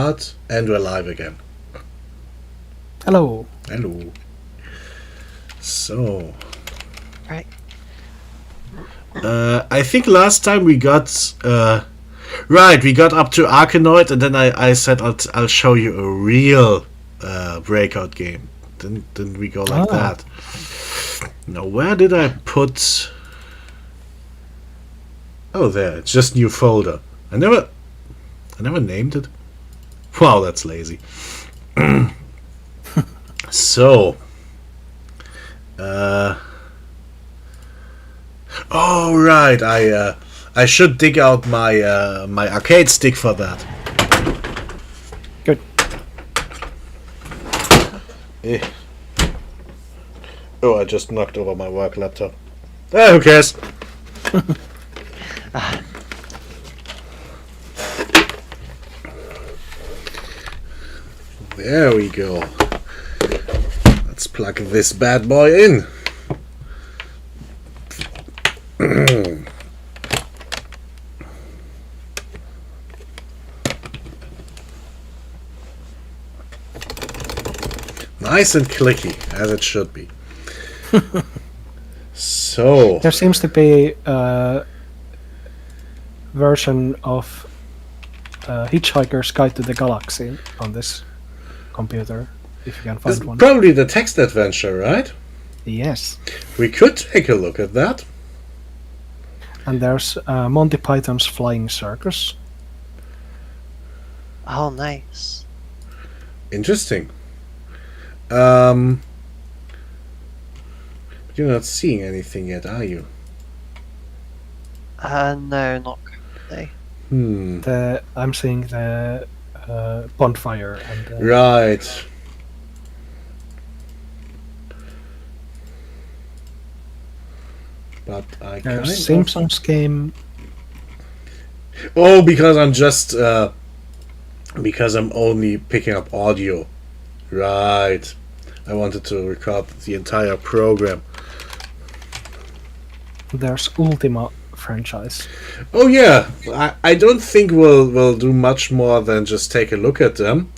start, and we're live again. Hello. Hello. So, Right. I think last time we got we got up to Arkanoid, and then I said I'll show you a real breakout game. Then we go like that. Now, where did I put? Oh, there. It's just new folder. I never named it. Wow, that's lazy. So, oh right, I should dig out my my arcade stick for that. Good. Eh. Oh, I just knocked over my work laptop. Who cares? There we go. Let's plug this bad boy in. Nice and clicky, as it should be. So, There seems to be a version of Hitchhiker's Guide to the Galaxy on this computer, if you can find it's one. probably the text adventure, right? Yes. We could take a look at that. And there's Monty Python's Flying Circus. Oh, nice. Interesting. You're not seeing anything yet, are you? No, not currently. I'm seeing the bonfire and Right. But I kind there's of... Simpsons game. Oh, because I'm just because I'm only picking up audio. Right. I wanted to record the entire program. There's Ultima franchise. Oh yeah, I don't think we'll do much more than just take a look at them.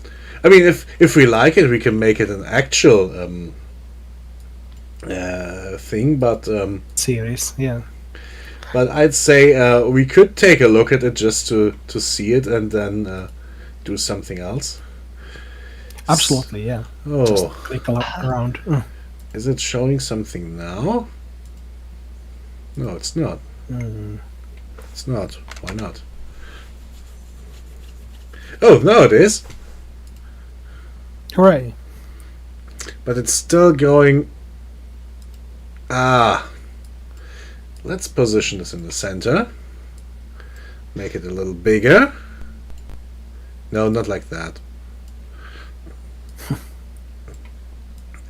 I mean, if we like it, we can make it an actual thing. But Series, yeah. but I'd say we could take a look at it just to see it and then do something else. Absolutely, yeah. Oh, Just click around. is it showing something now? No, it's not. It's not. Why not? Oh, no, it is. Hooray. But it's still going. Let's position this in the center. Make it a little bigger. No, not like that.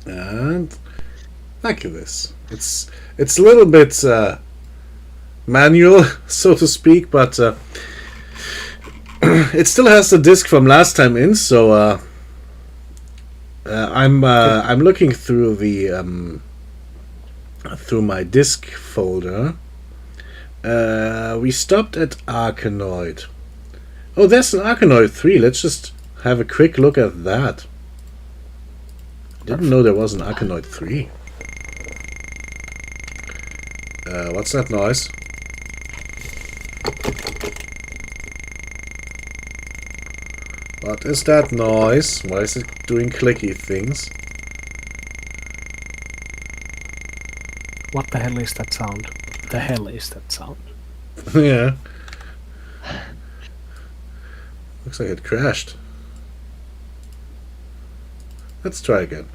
And like this. It's a little bit manual, so to speak, but it still has the disc from last time in. So I'm looking through the through my disk folder. We stopped at Arkanoid. Oh, there's an Arkanoid 3. Let's just have a quick look at that. Didn't know there was an Arkanoid 3. What's that noise? What is that noise? Why is it doing clicky things? What the hell is that sound? The hell is that sound? Yeah. Looks like it crashed. Let's try again.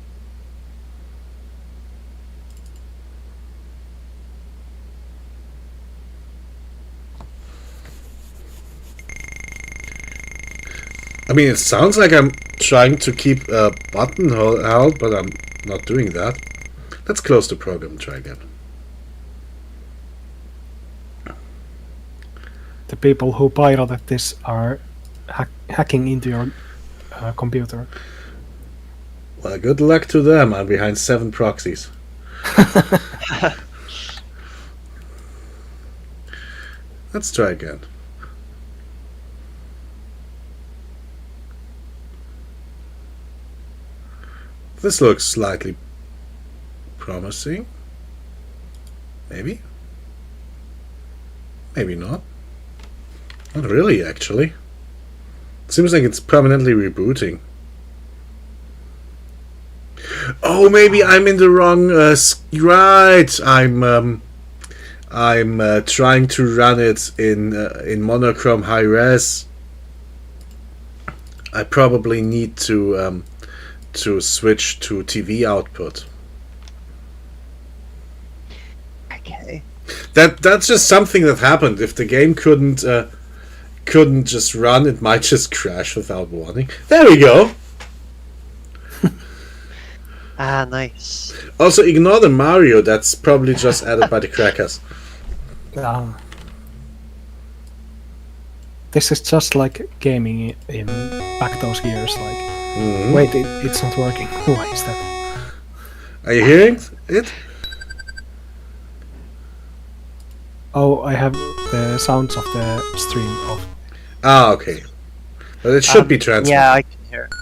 I mean, it sounds like I'm trying to keep a button held, but I'm not doing that. Let's close the program and try again. The people who pirated this are hacking into your computer. Well, good luck to them. I'm behind 7 proxies. Let's try again. This looks slightly promising. Maybe? Maybe not. Not really, actually. Seems like it's permanently rebooting. Oh, maybe I'm in the wrong. Right, I'm trying to run it in monochrome high res. I probably need to switch to TV output. Okay. That's just something that happened. If the game couldn't just run, it might just crash without warning. There we go. Ah, nice. Also, ignore the Mario. That's probably just added by the crackers. This is just like gaming in back those years. Like, Mhm. wait, it's not working. Why is that? Are you hearing it? Oh, I have the sounds of the stream off. Ah, okay. But it should be transferred. Yeah, I can hear it.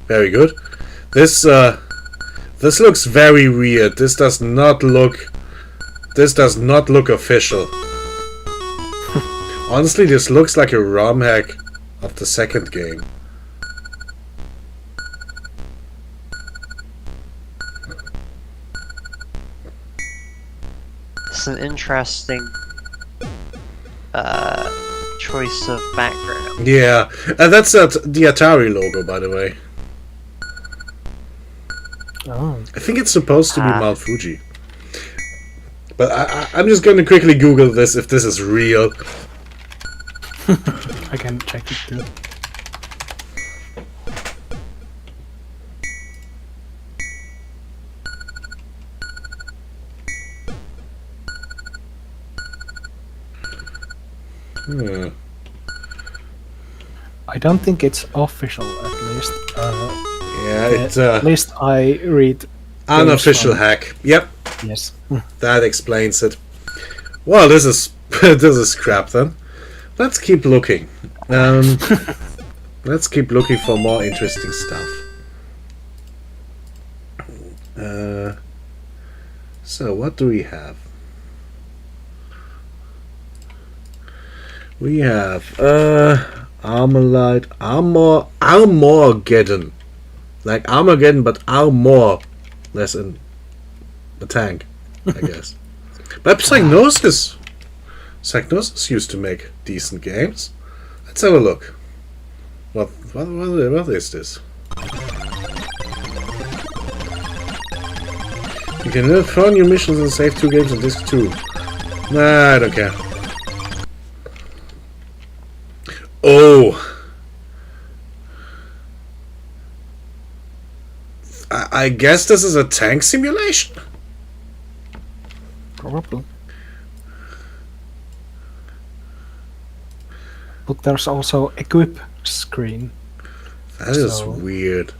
Very good. This looks very weird. This does not look official. Honestly, this looks like a ROM hack of the second game. It's an interesting choice of background. Yeah, that's the Atari logo, by the way. Oh, I think it's supposed to be Ah. Mount Fuji. But I'm just going to quickly Google this if this is real. I can check it too. Hmm. I don't think it's official, at least. Yeah, it's At least I read. unofficial from- hack. Yep, Yes. that explains it. Well, this is this is crap then. Let's keep looking. Let's keep looking for more interesting stuff. So what do we have? We have Armageddon. Like Armageddon, but Armor less in a tank, I guess. But Psygnosis used to make decent games. Let's have a look. What is this? You can learn 4 new missions and save 2 games on disc 2. Nah, I don't care. Oh! I guess this is a tank simulation? Probably. But there's also equip screen. That is So- weird.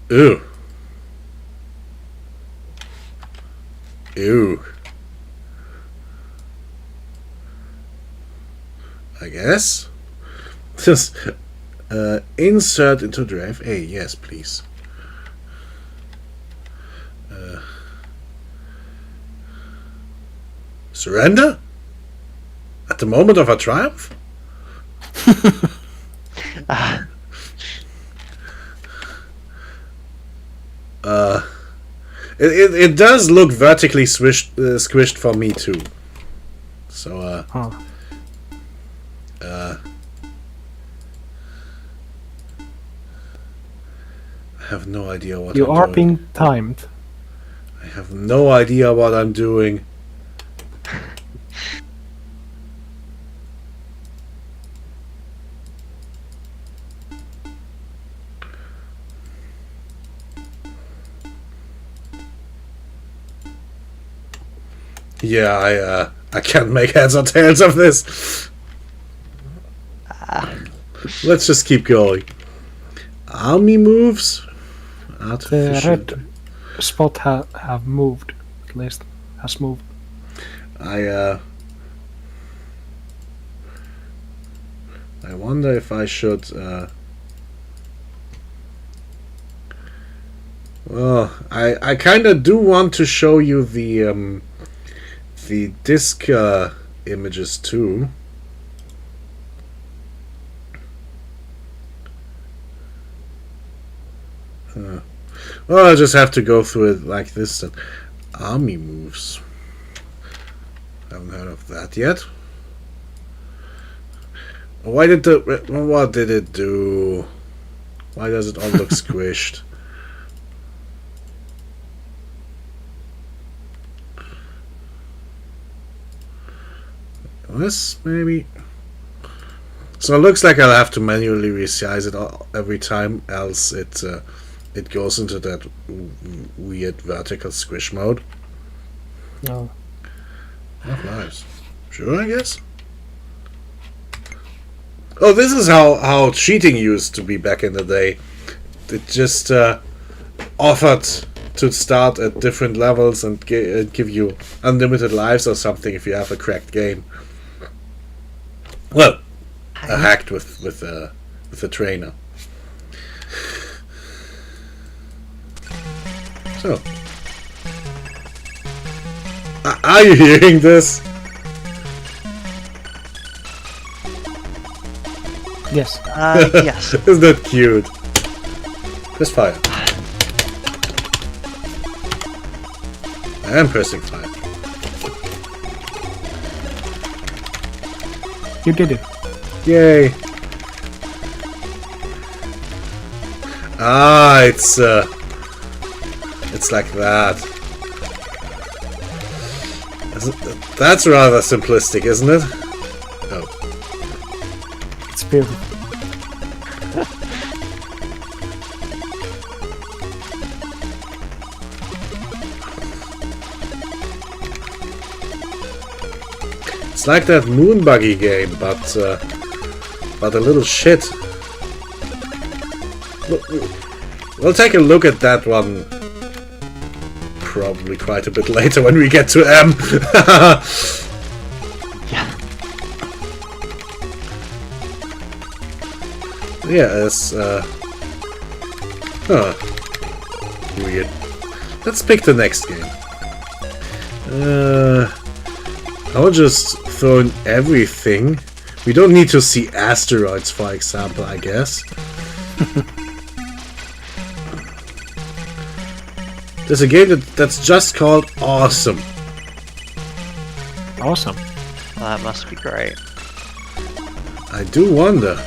Ew. Ew. I guess. Just insert into drive A. Yes, please. Surrender? At the moment of our triumph? Ah, It does look vertically squished for me too. So Huh. I have no idea what You I'm are doing. being timed. I have no idea what I'm doing. Yeah, I can't make heads or tails of this. Let's just keep going. Army moves. The Artificial. red spot have moved at least has moved. I wonder if I should. Well, I kind of do want to show you the disk images too. Well, I'll just have to go through it like this then. Army moves. Haven't heard of that yet. Why did what did it do? Why does it all look squished? This maybe. So it looks like I'll have to manually resize it every time, else it goes into that weird vertical squish mode. No. Oh, nice. Sure, I guess. Oh, this is how cheating used to be back in the day. It just offered to start at different levels and give you unlimited lives or something if you have a cracked game. Well, hacked with a trainer. So, are you hearing this? Yes. Yes. Isn't that cute? Press fire. I am pressing fire. You did it. Yay! Ah, it's like that. That's rather simplistic, isn't it? Oh. It's beautiful. It's like that moon buggy game, but a little shit. We'll take a look at that one probably quite a bit later when we get to M. Yeah. Yeah, it's weird. Let's pick the next game. I'll just throw in everything. We don't need to see asteroids, for example, I guess. There's a game that's just called Awesome. Awesome. Well, that must be great. I do wonder.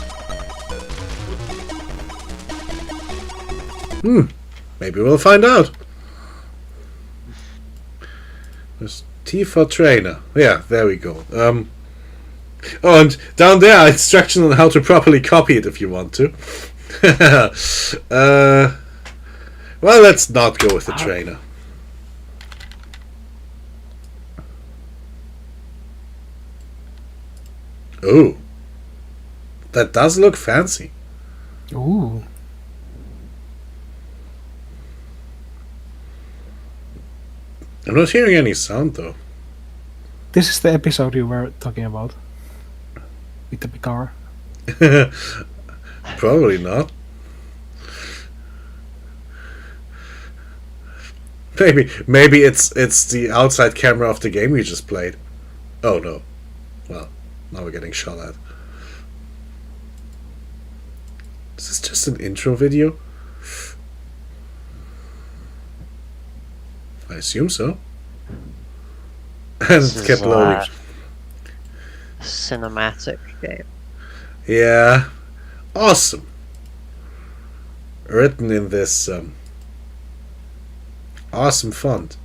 Maybe we'll find out. There's T for trainer. Yeah, there we go. Oh, and down there are instructions on how to properly copy it if you want to. Well, let's not go with the trainer. Oh, that does look fancy. Ooh. I'm not hearing any sound though. This is the episode you were talking about. With the car. Probably not. Maybe it's the outside camera of the game we just played. Oh no. Well, now we're getting shot at. Is this just an intro video? I assume so. And This it kept is, loading. Cinematic game. Yeah. Awesome. Written in this awesome font.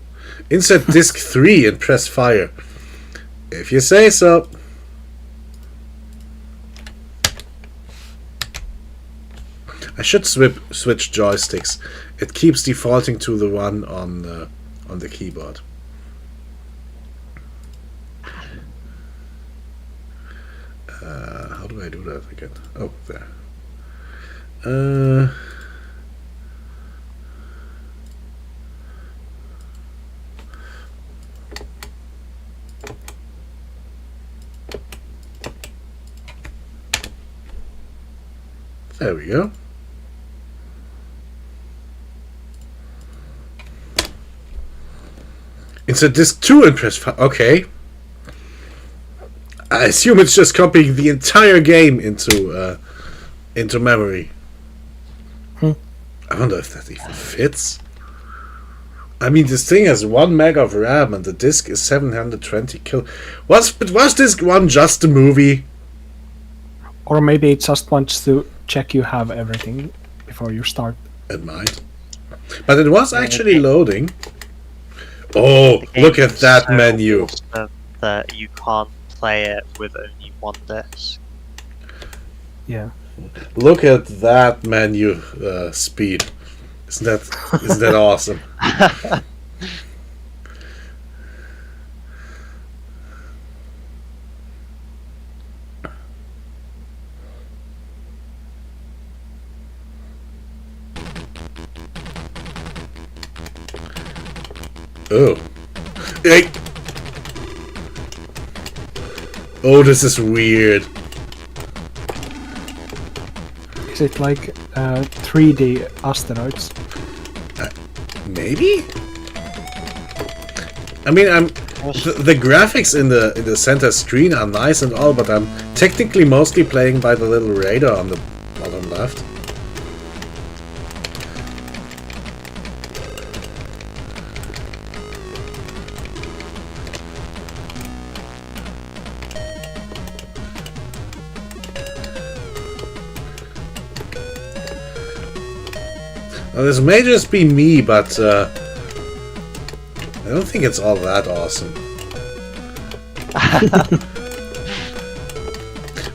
Insert disc 3 and press fire. If you say so. I should switch joysticks. It keeps defaulting to the one on the keyboard. How do I do that again? Oh, there. There we go. Insert disk 2 and press 5. Okay. I assume it's just copying the entire game into memory. I wonder if that even fits. I mean, this thing has 1 meg of RAM and the disk is 720 kil. Was disk 1 just a movie? Or maybe it just wants to check you have everything before you start. It might. But it was actually loading. Oh, The game look at is that so menu. awesome that you can't play it with only one disc. Yeah. Look at that menu speed. Isn't that awesome? Oh. Hey. Oh, this is weird. Is it like 3D asteroids? Maybe? I mean, the graphics in the center screen are nice and all, but I'm technically mostly playing by the little radar on the bottom left. Now, this may just be me, but I don't think it's all that awesome.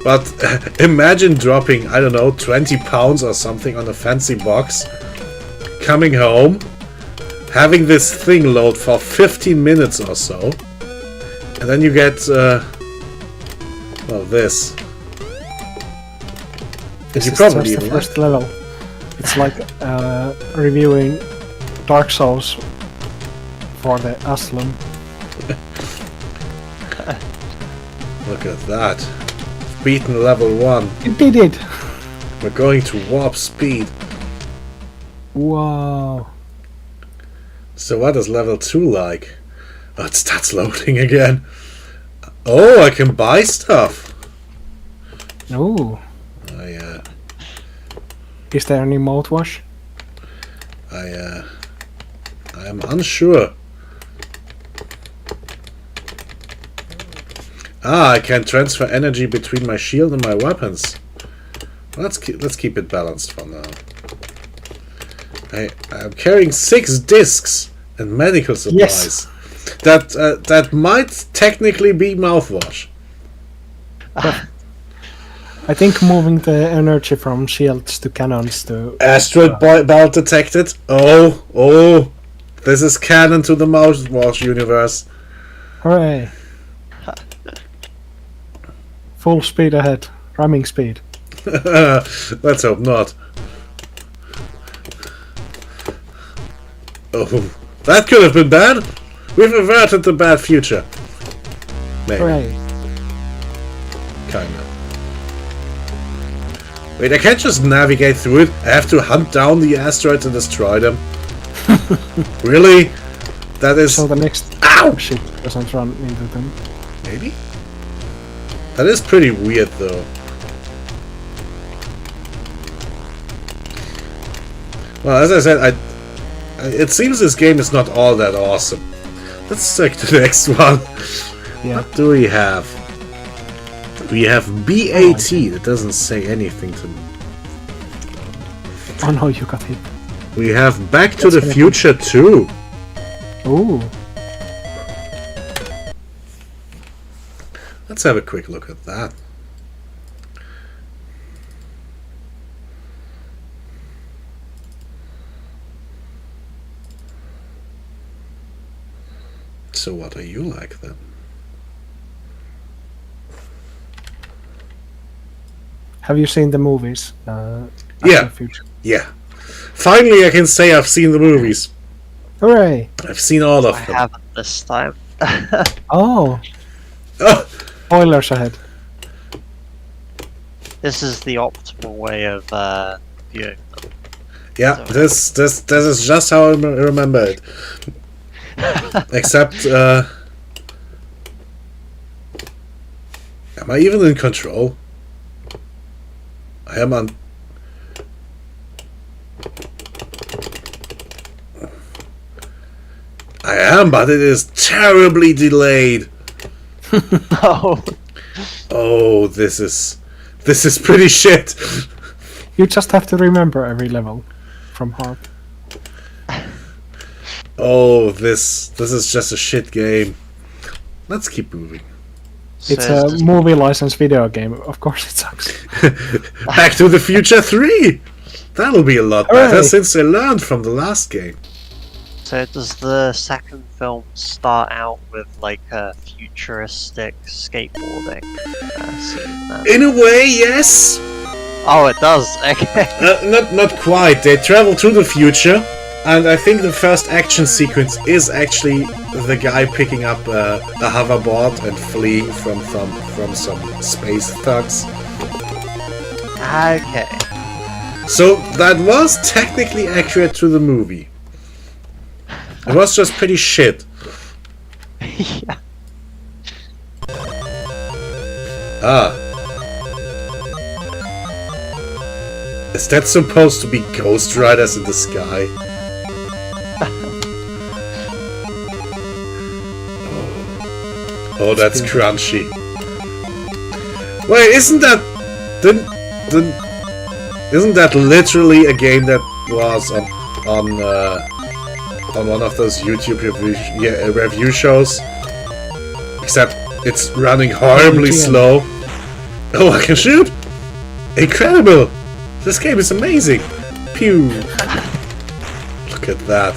But imagine dropping, I don't know, 20 pounds or something on a fancy box, coming home, having this thing load for 15 minutes or so, and then you get, well, this. This You is probably just the even first level. It's like reviewing Dark Souls for the Asylum. Look at that. Beaten level 1. You did it! We're going to warp speed. Wow. So what is level 2 like? Oh, it starts loading again. Oh, I can buy stuff. Oh. Is there any mouthwash? I am unsure. Ah, I can transfer energy between my shield and my weapons. Let's keep it balanced for now. I'm carrying 6 discs and medical supplies. Yes. That might technically be mouthwash. I think moving the energy from shields to cannons to... Asteroid belt detected. Oh, this is canon to the mouthwash universe. Hooray! Full speed ahead. Ramming speed. Let's hope not. Oh, that could have been bad. We've averted the bad future. Maybe. Hooray! Kinda. Wait, I can't just navigate through it. I have to hunt down the asteroids and destroy them. Really? That is... So the next Ow! ship doesn't run into them. Maybe? That is pretty weird, though. Well, as I said, it seems this game is not all that awesome. Let's check the next one. Yeah. What do we have? We have BAT. That doesn't say anything to me. Oh no, you got hit. We have Back to That's the gonna Future 2. Ooh. Let's have a quick look at that. So what are you like then? Have you seen the movies? Back to Yeah. the Future? Yeah. Finally I can say I've seen the movies. Hooray! I've seen all of I them. haven't this time. Oh! Oh, Spoilers ahead. This is the optimal way of viewing them. Yeah, this is just how I remember it. Except, am I even in control? I am on. I am, but it is terribly delayed. Oh. Oh, this is pretty shit. You just have to remember every level from heart. Oh, this is just a shit game. Let's keep moving. It's a movie license video game. Of course, it sucks. Back to the Future 3. That'll be a lot better Hooray. since they learned from the last game. So does the second film start out with like a futuristic skateboarding scene then? In a way, yes. Oh, it does. Okay. Not quite. They travel to the future, and I think the first action sequence is actually the guy picking up a hoverboard and fleeing from some space thugs. Okay. So that was technically accurate to the movie. It was just pretty shit. Yeah. Ah. Is that supposed to be Ghost Riders in the sky? Oh, that's crunchy. Wait, isn't that isn't that literally a game that was on one of those YouTube review shows? Except it's running horribly slow. Oh, I can shoot! Incredible! This game is amazing! Pew! Look at that.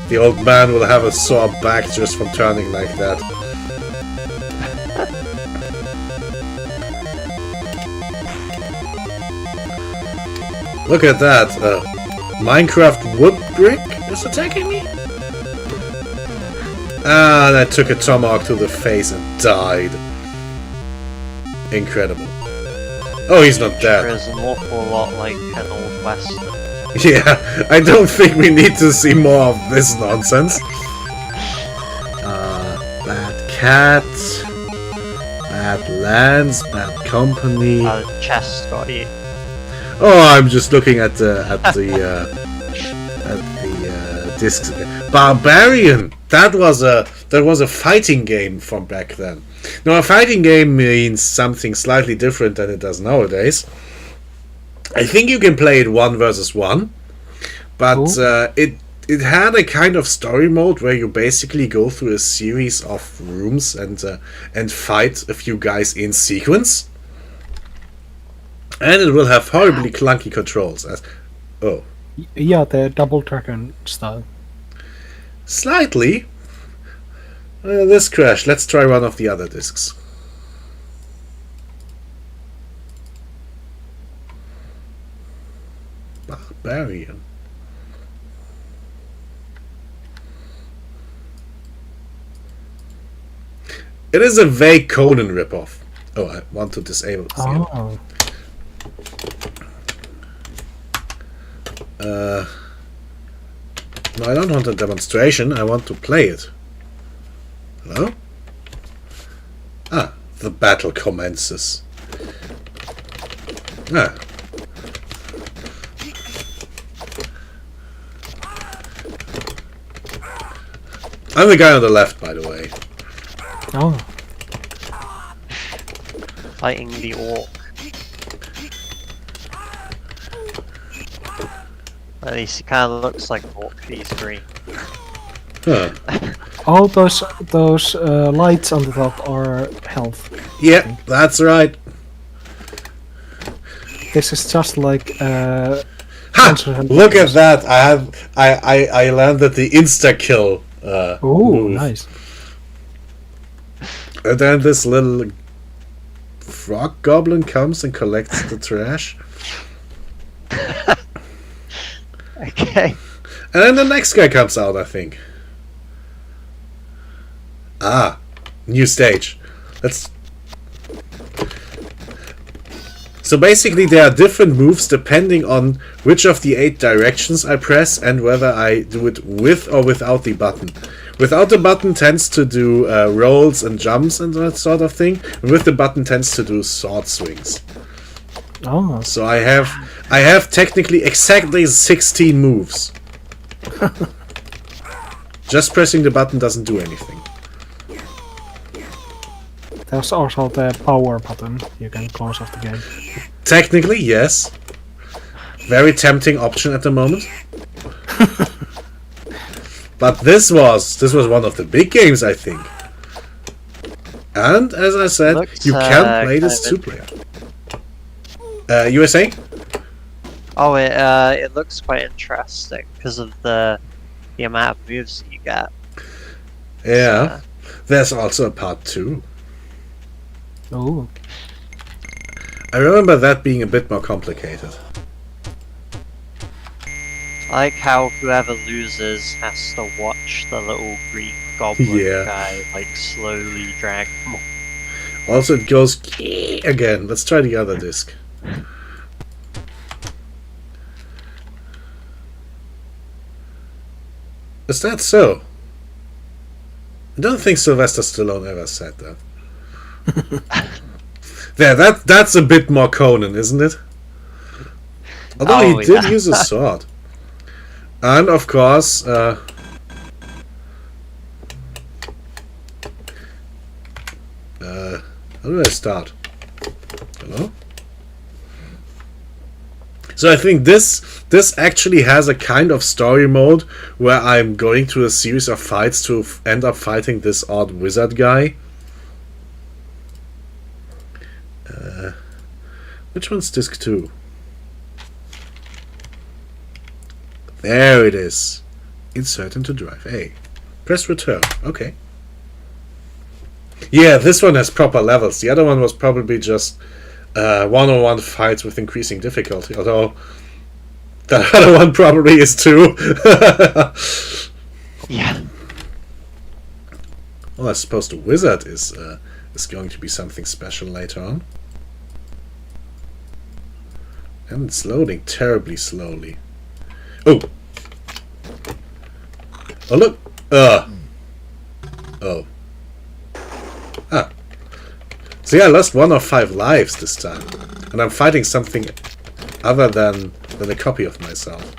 The old man will have a sore back just from turning like that. Look at that. Minecraft wood brick is attacking me? Ah, that took a tomahawk to the face and died. Incredible. Oh, he's not dead. There's an awful lot like an old western. Yeah, I don't think we need to see more of this nonsense. Bad cat, bad lands, bad company. Chest got you. Oh, I'm just looking at the discs. Barbarian. That was a fighting game from back then. Now, a fighting game means something slightly different than it does nowadays. I think you can play it 1 versus 1, but it had a kind of story mode where you basically go through a series of rooms and fight a few guys in sequence. And it will have horribly clunky controls. Yeah, the double dragon style. Slightly. This crashed. Let's try one of the other discs. Barbarian. It is a vague Conan ripoff. Oh, I want to disable this. Oh. No, I don't want a demonstration. I want to play it. Hello? Ah, the battle commences. Ah. I'm the guy on the left, by the way. Oh. Fighting the orc. At least he kind of looks like an orc. He's green. Huh. All those lights on the top are health. Yeah, that's right. This is just like Ha! Look at that! I landed the insta kill. Ooh, nice. And then this little frog goblin comes and collects the trash. Okay. And then the next guy comes out, I think. Ah, new stage. Let's. So basically there are different moves depending on which of the 8 directions I press and whether I do it with or without the button. Without the button tends to do rolls and jumps and that sort of thing, and with the button tends to do sword swings. Oh, So I have technically exactly 16 moves. Just pressing the button doesn't do anything. there's also the power button. You can close off the game. Technically, yes. Very tempting option at the moment. But this was one of the big games, I think. And as I said, Looks, you can play kind this of 2-player. You were saying? Oh, it looks quite interesting because of the amount of moves that you get. Yeah. There's also a part 2. Oh, I remember that being a bit more complicated. I like how whoever loses has to watch the little Greek goblin Yeah. guy like slowly drag them off. Also, it goes again. Let's try the other disc. Is that so? I don't think Sylvester Stallone ever said that. There, that's a bit more Conan, isn't it? Although Oh, he did yeah. use a sword. And of course, how do I start? Hello? So I think this actually has a kind of story mode where I'm going through a series of fights to end up fighting this odd wizard guy. Which one's disc 2? There it is. Insert into drive A. Press return. Okay. Yeah, this one has proper levels. The other one was probably just one-on-one fights with increasing difficulty, although the other one probably is too. Yeah. Well, I suppose the wizard is going to be something special later on. And it's loading terribly slowly. Oh! Oh, look! Oh. Ah. See, I lost 1 of 5 lives this time. And I'm fighting something other than a copy of myself.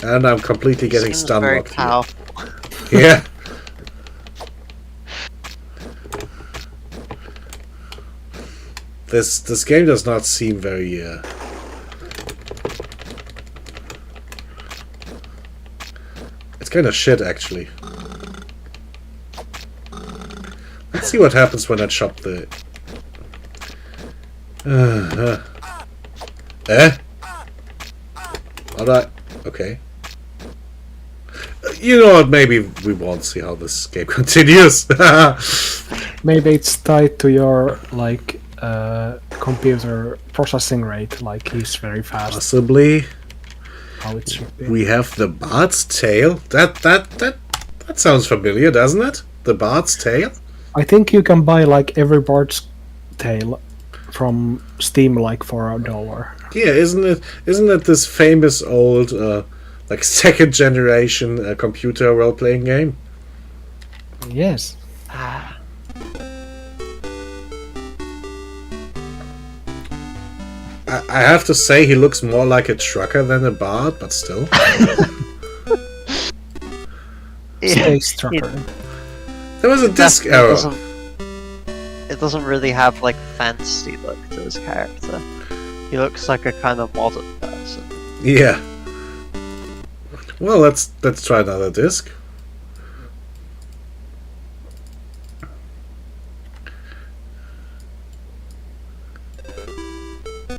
And I'm completely getting Seems stun very locked here. powerful. Yeah. This game does not seem very it's kind of shit actually. Let's see what happens when I chop the Alright. Okay. You know what, maybe we won't see how this game continues. maybe it's tied to your like computer processing rate. Like he's very fast. Possibly. How it should be. We have the Bard's Tale. That sounds familiar, doesn't it? The Bard's Tale? I think you can buy like every Bard's Tale from Steam like for $1. Yeah, isn't it this famous old like second generation computer role playing game? Yes. I have to say he looks more like a trucker than a bard, but still. Space Trucker. There was a disc Definitely error. It doesn't really have like a fantasy look to his character. He looks like a kind of modern person. Yeah. Well, let's try another disc.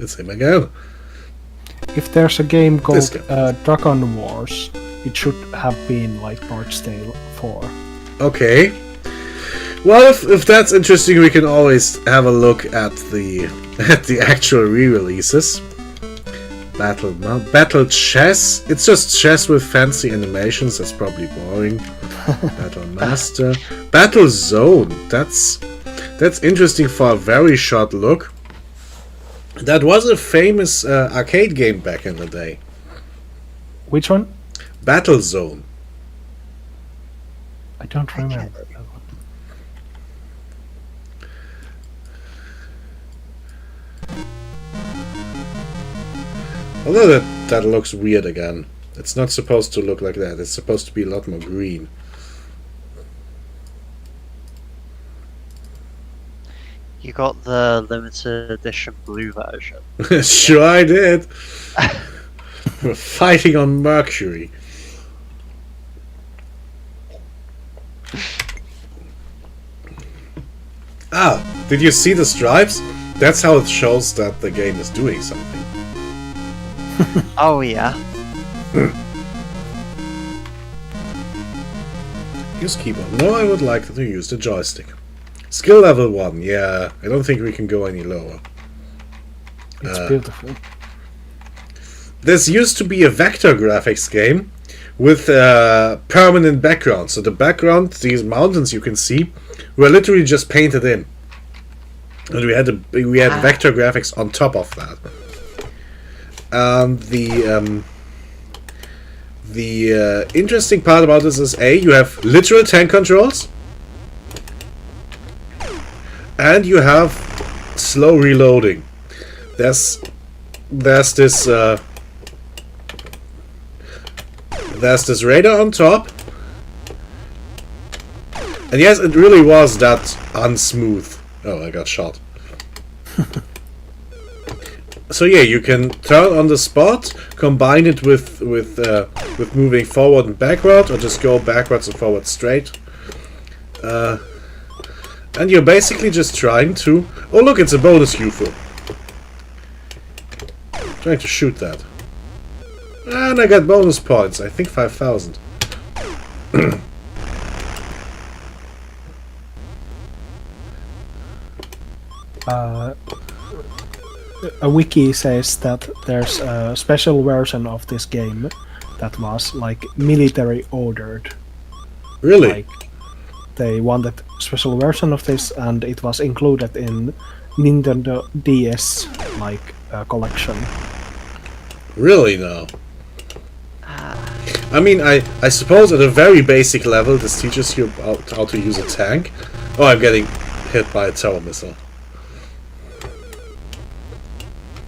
It's him again. If there's a game called This guy. Dragon Wars, it should have been like Bard's Tale 4. Okay. Well, if that's interesting, we can always have a look at the actual re-releases. Battle chess. It's just chess with fancy animations. That's probably boring. Battle master. Battle zone. That's interesting for a very short look. That was a famous arcade game back in the day. Which one? Battle zone. I don't remember that one. Although that looks weird again. It's not supposed to look like that. It's supposed to be a lot more green. You got the limited edition blue version. Sure I did. We're fighting on Mercury. Ah, did you see the stripes? That's how it shows that the game is doing something. Oh yeah. Use keyboard. No, I would like to use the joystick. Skill level 1, yeah. I don't think we can go any lower. It's beautiful. This used to be a vector graphics game with permanent background. So the background, these mountains you can see, were literally just painted in. And we had vector graphics on top of that. And the interesting part about this is you have literal tank controls, and you have slow reloading. There's this radar on top, and yes, it really was that unsmooth. Oh, I got shot. So yeah, you can turn on the spot, combine it with moving forward and backward, or just go backwards and forward straight. And you're basically just trying to... Oh look, it's a bonus UFO. Trying to shoot that. And I got bonus points, I think 5,000. A wiki says that there's a special version of this game that was like military ordered. Really? Like they wanted a special version of this, and it was included in Nintendo DS collection. Really now? I mean, I suppose at a very basic level this teaches you how to use a tank. Oh, I'm getting hit by a tower missile.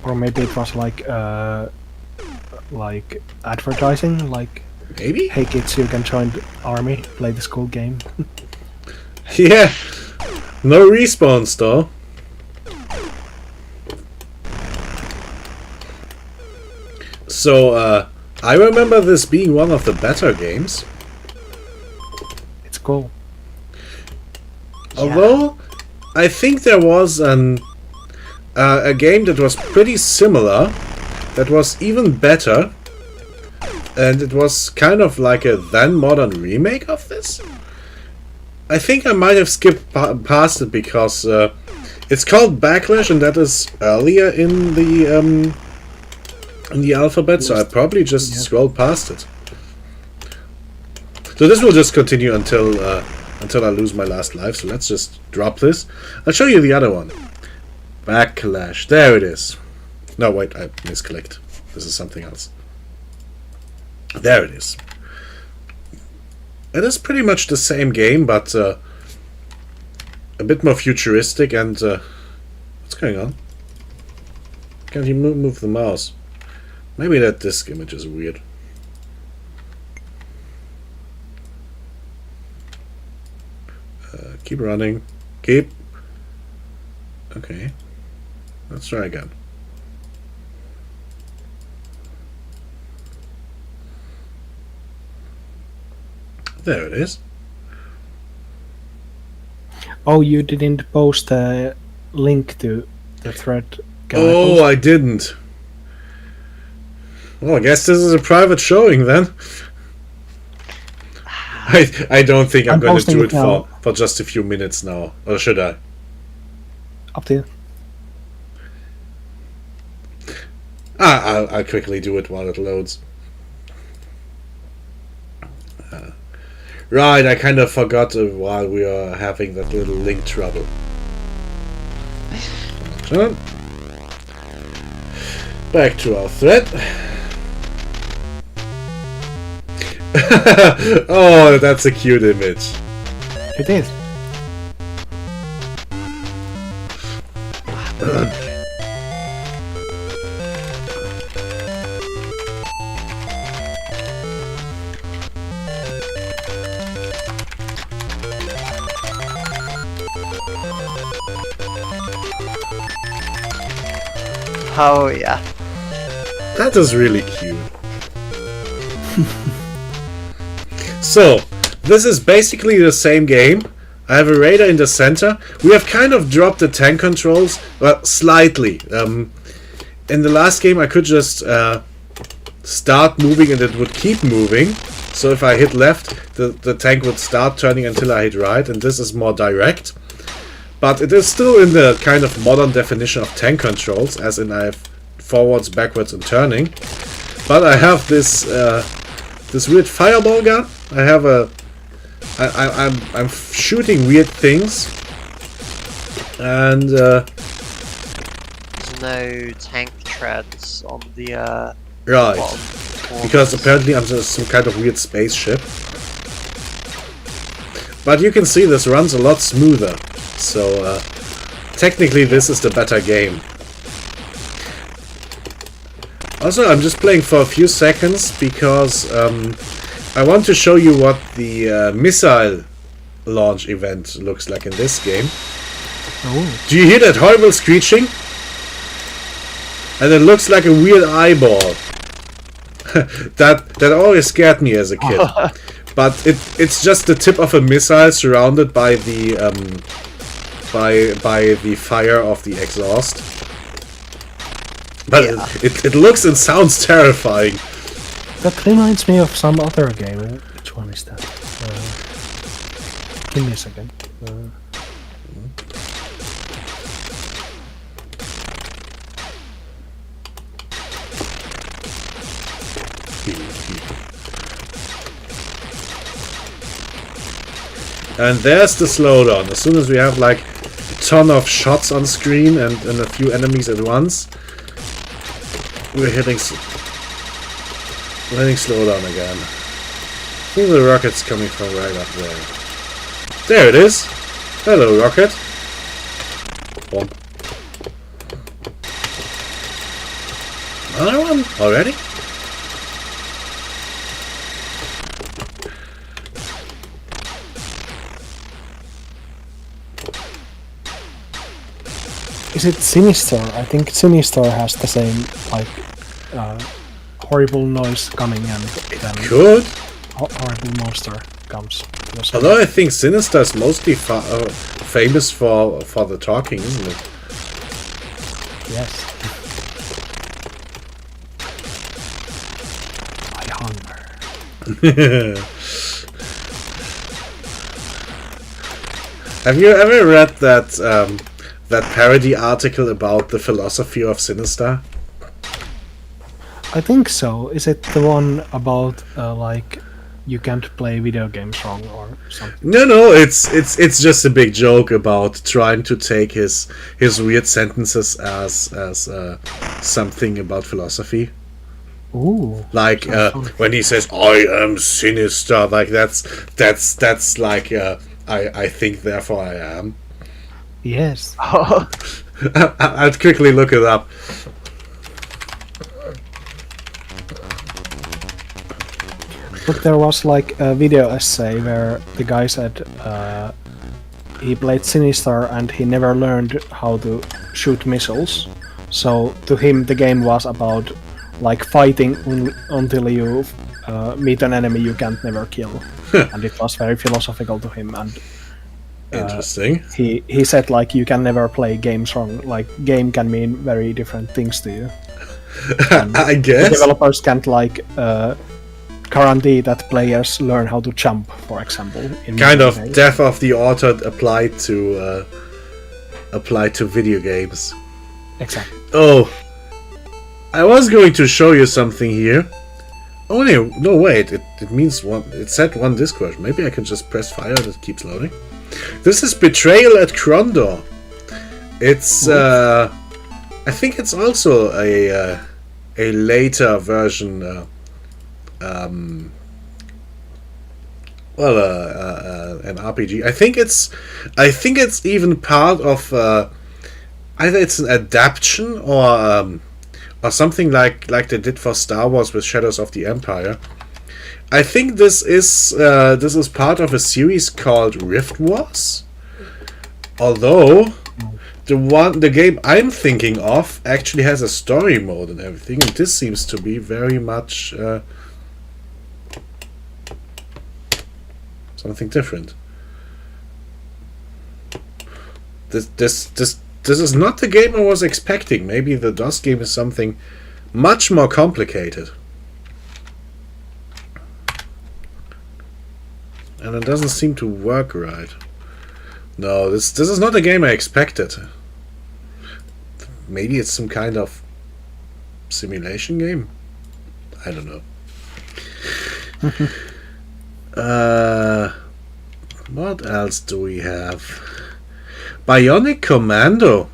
Or maybe it was like advertising, like, Maybe? hey kids, you can join the army, play this cool game. Yeah. No respawns though. So, I remember this being one of the better games. It's cool. Although, I think there was a game that was pretty similar, that was even better, and it was kind of like a then modern remake of this. I think I might have skipped past it because it's called Backlash, and that is earlier in the alphabet, so I probably just scrolled past it. So this will just continue until I lose my last life. So let's just drop this. I'll show you the other one. Backlash. There it is. No, wait, I misclicked. This is something else. There it is. It is pretty much the same game, but a bit more futuristic. And what's going on? Can't you move the mouse? Maybe that disk image is weird. Keep running. Keep. Okay. Let's try again. There it is. Oh, you didn't post a link to the thread. Oh, I didn't. Well, I guess this is a private showing then. I don't think I'm going to do it for just a few minutes now. Or should I? Up to you. I'll quickly do it while it loads. Right, I kind of forgot while we are having that little link trouble. So, back to our thread. Oh, that's a cute image. It is. Oh yeah. That is really cute. So, this is basically the same game. I have a radar in the center. We have kind of dropped the tank controls, well, slightly. In the last game I could just start moving and it would keep moving. So if I hit left, the tank would start turning until I hit right, and this is more direct. But it is still in the kind of modern definition of tank controls, as in I have forwards, backwards and turning. But I have this this weird fireball gun. I have I'm shooting weird things, and There's no tank treads on the right, bottom because corners. apparently I'm just some kind of weird spaceship. But you can see this runs a lot smoother, so technically this is the better game. Also, I'm just playing for a few seconds because I want to show you what the missile launch event looks like in this game. Oh. Do you hear that horrible screeching? And it looks like a weird eyeball. that always scared me as a kid. But it's just the tip of a missile surrounded by the by the fire of the exhaust. But Yeah. it looks and sounds terrifying. That reminds me of some other game. Which one is that? Give me a second. And there's the slowdown. As soon as we have like a ton of shots on screen and a few enemies at once, we're hitting slowdown again. I think the rocket's coming from right up there. There it is. Hello, rocket. Boom. Another one already? Is it Sinister? I think Sinister has the same like horrible noise coming and then Good. horrible monster comes. Although I think Sinister is mostly famous for the talking, isn't it? Yes. My hunger. Have you ever read that that parody article about the philosophy of Sinister? I think so. Is it the one about like you can't play video games wrong or something? No, it's just a big joke about trying to take his weird sentences as something about philosophy. Ooh. Like when he says "I am sinister," like that's like I think therefore I am. Yes. I'll quickly look it up. But there was like a video essay where the guy said he played Sinister and he never learned how to shoot missiles. So to him the game was about like fighting until you meet an enemy you can't never kill. And it was very philosophical to him, and Interesting. he said like you can never play games wrong. Like game can mean very different things to you. I The guess. developers can't like guarantee that players learn how to jump, for example. In Kind of games. death of the author applied to video games. Exactly. Oh, I was going to show you something here. Oh no, wait, it means one. It said one disk version. Maybe I can just press fire and it keeps loading. This is Betrayal at Krondor. It's I think it's also a later version. An RPG. I think it's even part of either it's an adaptation or something like they did for Star Wars with Shadows of the Empire. I think this is part of a series called Rift Wars. Although the game I'm thinking of actually has a story mode and everything, and this seems to be very much something different. This is not the game I was expecting. Maybe the DOS game is something much more complicated. And it doesn't seem to work right. No, this is not the game I expected. Maybe it's some kind of simulation game? I don't know. What else do we have? Bionic Commando.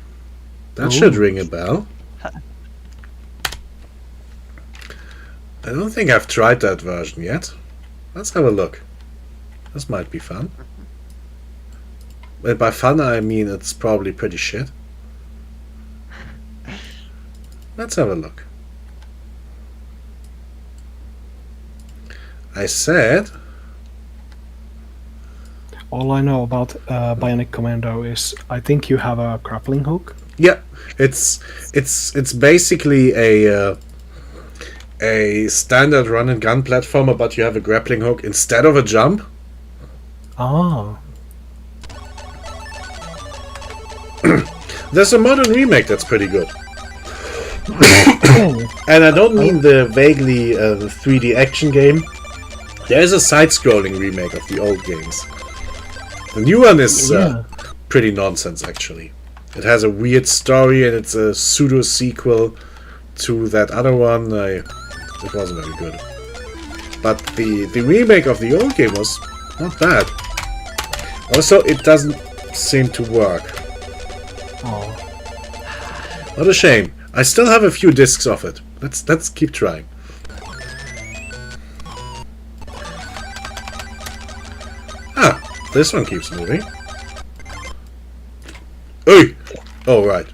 That should ring a bell. I don't think I've tried that version yet. Let's have a look. This might be fun. And by fun I mean it's probably pretty shit. Let's have a look. I said... All I know about Bionic Commando is I think you have a grappling hook. Yeah, it's basically a standard run and gun platformer, but you have a grappling hook instead of a jump. Ah. There's a modern remake that's pretty good. And I don't mean the vaguely 3D action game. There's a side-scrolling remake of the old games. The new one is pretty nonsense, actually. It has a weird story and it's a pseudo-sequel to that other one. It wasn't very good. But the remake of the old game was not bad. Also, it doesn't seem to work. Oh. What a shame. I still have a few discs of it. Let's keep trying. Ah, this one keeps moving. Oi! Oh, right.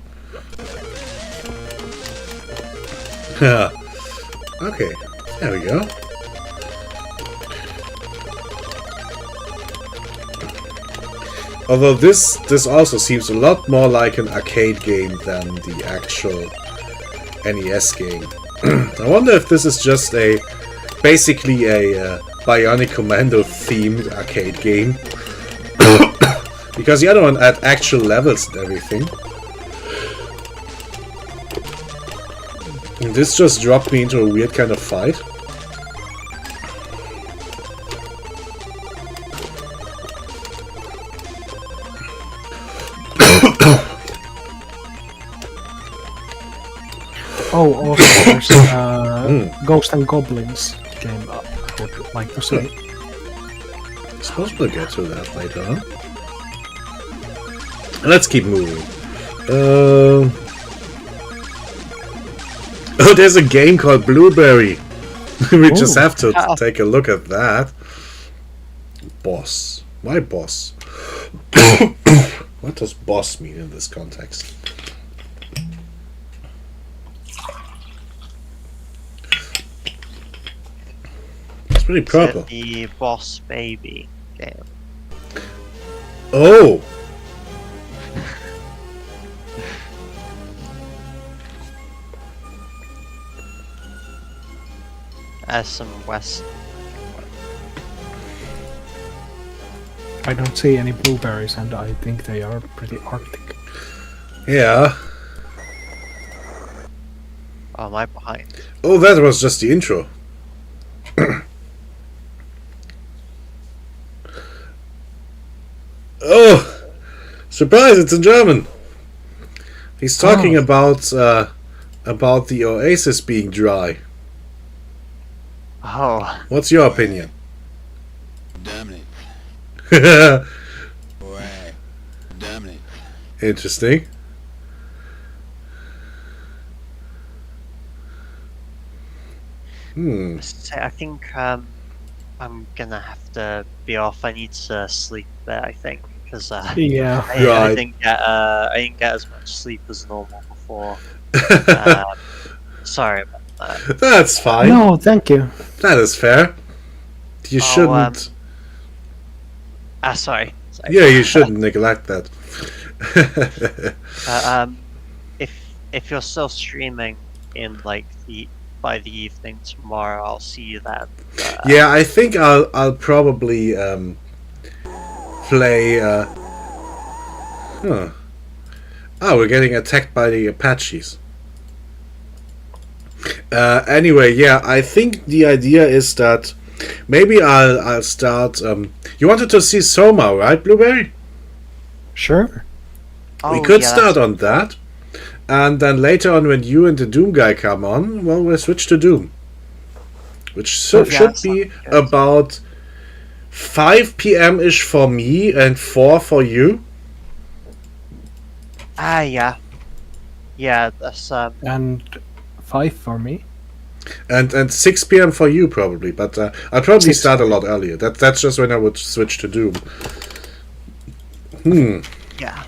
Okay, there we go. Although this also seems a lot more like an arcade game than the actual NES game. I wonder if this is just basically a Bionic Commando themed arcade game. Because the other one had actual levels and everything. And this just dropped me into a weird kind of fight. Oh, also there's Ghost and Goblins game I would like to say. I suppose we'll get to that later on. Let's keep moving. Oh, there's a game called Blueberry. We just have to take a look at that. Boss. Why boss? What does boss mean in this context? It's pretty purple. Is it the Boss Baby game? Oh! Some West. I don't see any blueberries and I think they are pretty arctic. Yeah. Oh, am I behind? Oh, that was just the intro. Oh! Surprise, it's in German! He's talking about about the oasis being dry. Oh, What's your opinion? Dominant. Right. Dominant. Interesting. so I think I'm gonna have to be off. I need to sleep a bit. I think because Yeah. I Right. didn't get as much sleep as normal before. Sorry about that. That's fine. No, thank you. That is fair. You Oh, shouldn't. Sorry. Yeah, you shouldn't neglect that. If you're still streaming in like by the evening tomorrow, I'll see you then. Yeah, I think I'll probably play. Huh. Oh, we're getting attacked by the Apaches. Anyway, yeah, I think the idea is that maybe I'll start. You wanted to see Soma, right, Blueberry? Sure. We Oh, could yeah, start on that, and then later on, when you and the Doom guy come on, well, we'll switch to Doom, which Yeah, should that be sounds good. about 5 p.m. ish for me and 4 for you. Yeah. Yeah, that's And 5 for me. And 6 p.m. for you probably, but I'll probably 6 start a for lot earlier. That's just when I would switch to Doom. yeah.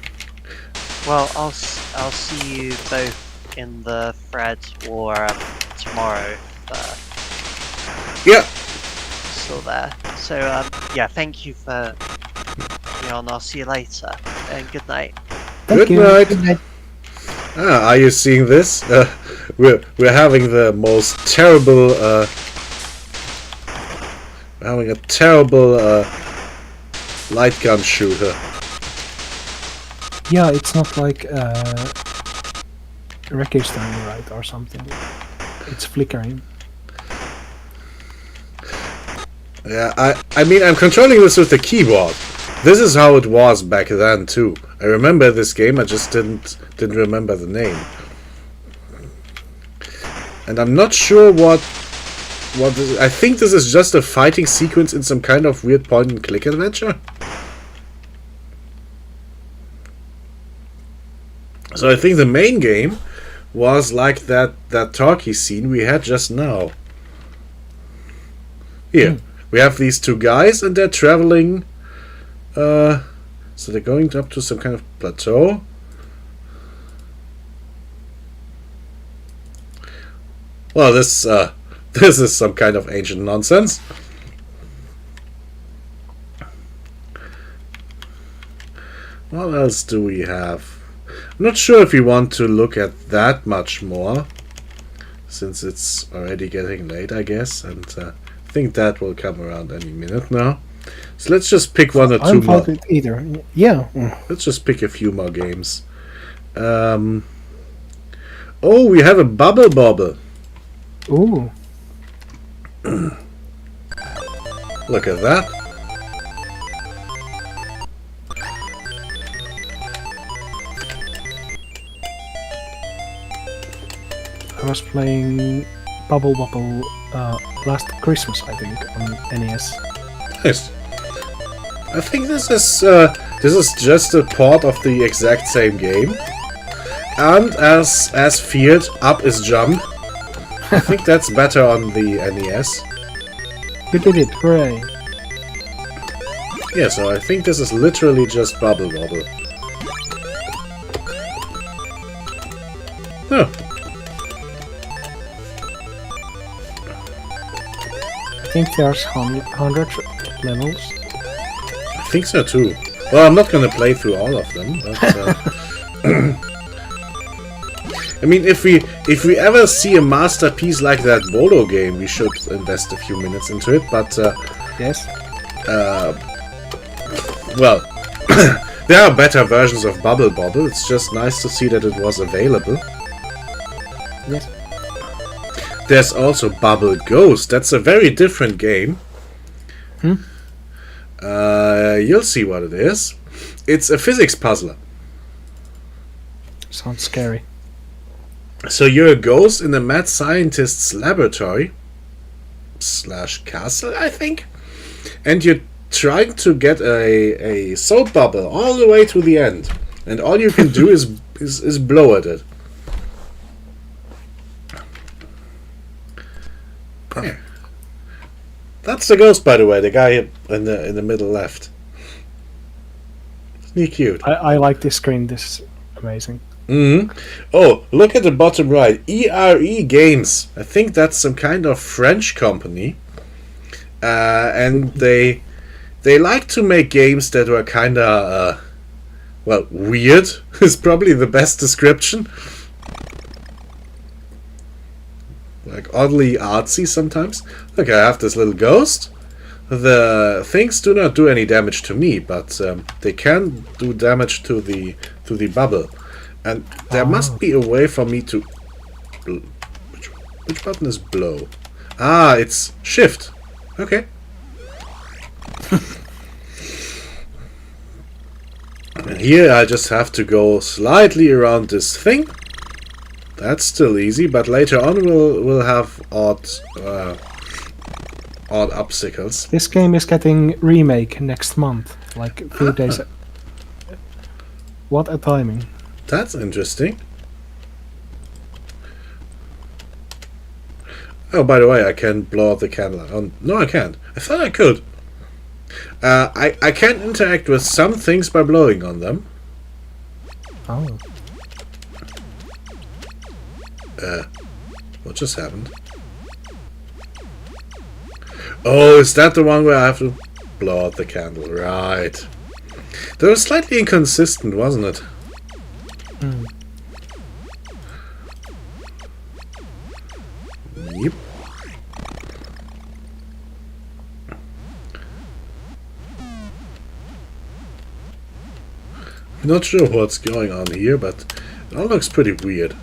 Well, I'll see you both in the thread or tomorrow. Yeah, Still there. So yeah, thank you for being on. I'll see you later, and good night. Thank Good you. night. Good night. are you seeing this? We're having the most terrible. We're having a terrible light gun shooter. Yeah, it's not like registering right or something. It's flickering. Yeah, I mean, I'm controlling this with the keyboard. This is how it was back then too. I remember this game. I just didn't remember the name. And I'm not sure what I think this is just a fighting sequence in some kind of weird point and click adventure. So I think the main game was like that talkie scene we had just now. Here, we have these two guys and they're traveling. So they're going up to some kind of plateau. Well, this is some kind of ancient nonsense. What else do we have? I'm not sure if we want to look at that much more, since it's already getting late, I guess, and I think that will come around any minute now. So let's just pick one or two I'm more. fine with either. Yeah. Let's just pick a few more games. Oh, we have a Bubble Bobble. Ooh. Look at that. I was playing Bubble Bobble last Christmas, I think, on NES. Nice. I think this is just a port of the exact same game. And as feared, up is jump. I think that's better on the NES. You did it, hooray! Yeah, so I think this is literally just Bubble Bobble. Oh, I think there's 100 levels. I think so too. Well, I'm not gonna play through all of them, but I mean, if we ever see a masterpiece like that Bolo game, we should invest a few minutes into it. But Yes. well, there are better versions of Bubble Bobble. It's just nice to see that it was available. Yes. There's also Bubble Ghost. That's a very different game. You'll see what it is. It's a physics puzzler. Sounds scary. So you're a ghost in a mad scientist's laboratory / castle, I think, and you're trying to get a soap bubble all the way to the end, and all you can do is blow at it. There. That's the ghost, by the way. The guy in the middle left. Isn't he cute? I like this screen. This is amazing. Oh, look at the bottom right. ERE Games. I think that's some kind of French company, and they like to make games that were kind of well, weird. Is probably the best description. Like oddly artsy sometimes. Look, I have this little ghost. The things do not do any damage to me, but they can do damage to the bubble. And there must be a way for me to... Which button is blow? Ah, it's shift. Okay. And here I just have to go slightly around this thing. That's still easy, but later on we'll have odd obstacles. This game is getting remake next month, like a few days. What a timing! That's interesting. Oh, by the way, I can blow out the candle. Oh, no, I can't. I thought I could. I can interact with some things by blowing on them. Oh. What just happened? Oh, is that the one where I have to blow out the candle? Right. That was slightly inconsistent, wasn't it? Yep. I'm not sure what's going on here, but it all looks pretty weird.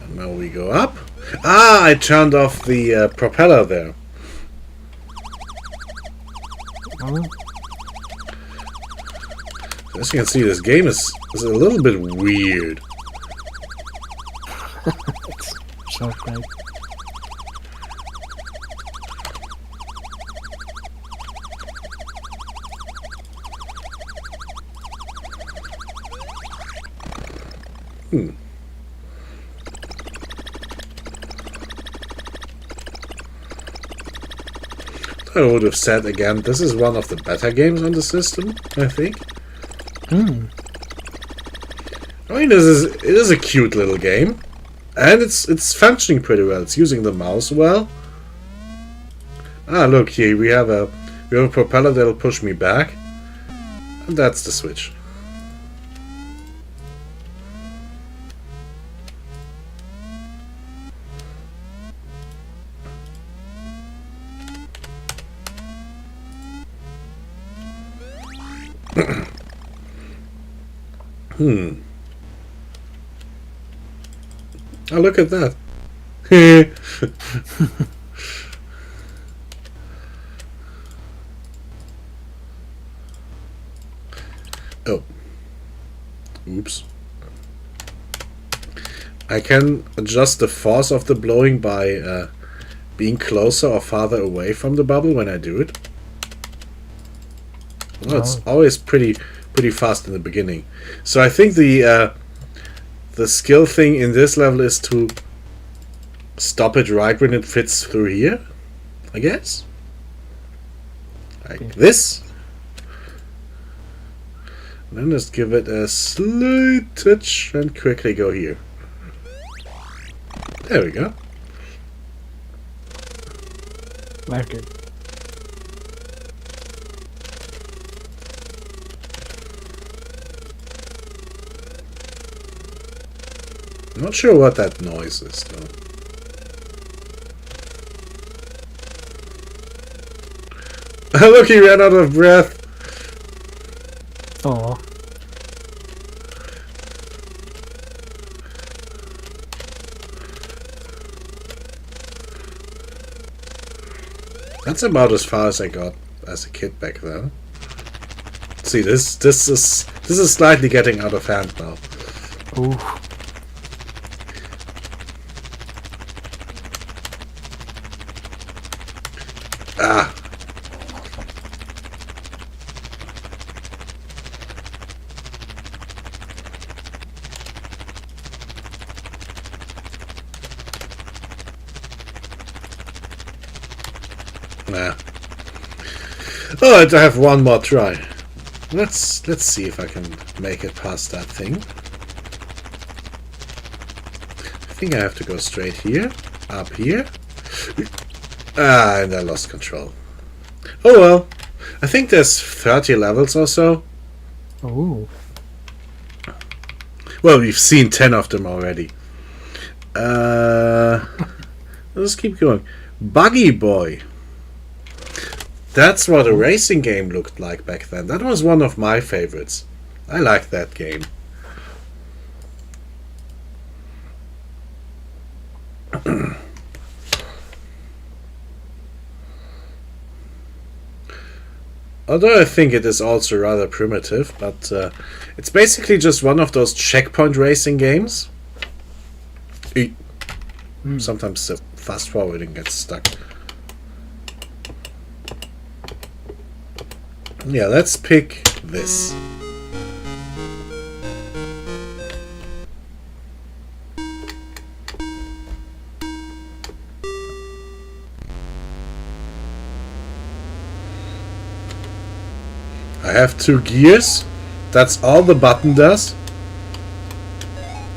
And now we go up. Ah, I turned off the propeller there. Oh. As you can see, this game is a little bit weird. It's so great. I would have said again, this is one of the better games on the system, I think. I mean, it is a cute little game, and it's functioning pretty well. It's using the mouse well. Ah, look here, we have a propeller that'll push me back, and that's the switch. Oh, look at that. Oh. Oops. I can adjust the force of the blowing by being closer or farther away from the bubble when I do it. Well, it's always pretty fast in the beginning. So I think the skill thing in this level is to stop it right when it fits through here, I guess. Like this. And then just give it a slight touch and quickly go here. There we go. Very good. I'm not sure what that noise is, though. Look, he ran out of breath. Oh. That's about as far as I got as a kid back then. See, this is slightly getting out of hand now. Ooh. Ah. Nah. Alright, I have one more try. Let's see if I can make it past that thing. I think I have to go straight here, up here. Ah, and I lost control. Oh well. I think there's 30 levels or so. Ooh. Well, we've seen 10 of them already. Let's keep going. Buggy Boy. That's what a racing game looked like back then. That was one of my favorites. I liked that game. Although I think it is also rather primitive, but it's basically just one of those checkpoint racing games. Sometimes the fast forwarding gets stuck. Yeah, let's pick this. I have 2 gears. That's all the button does.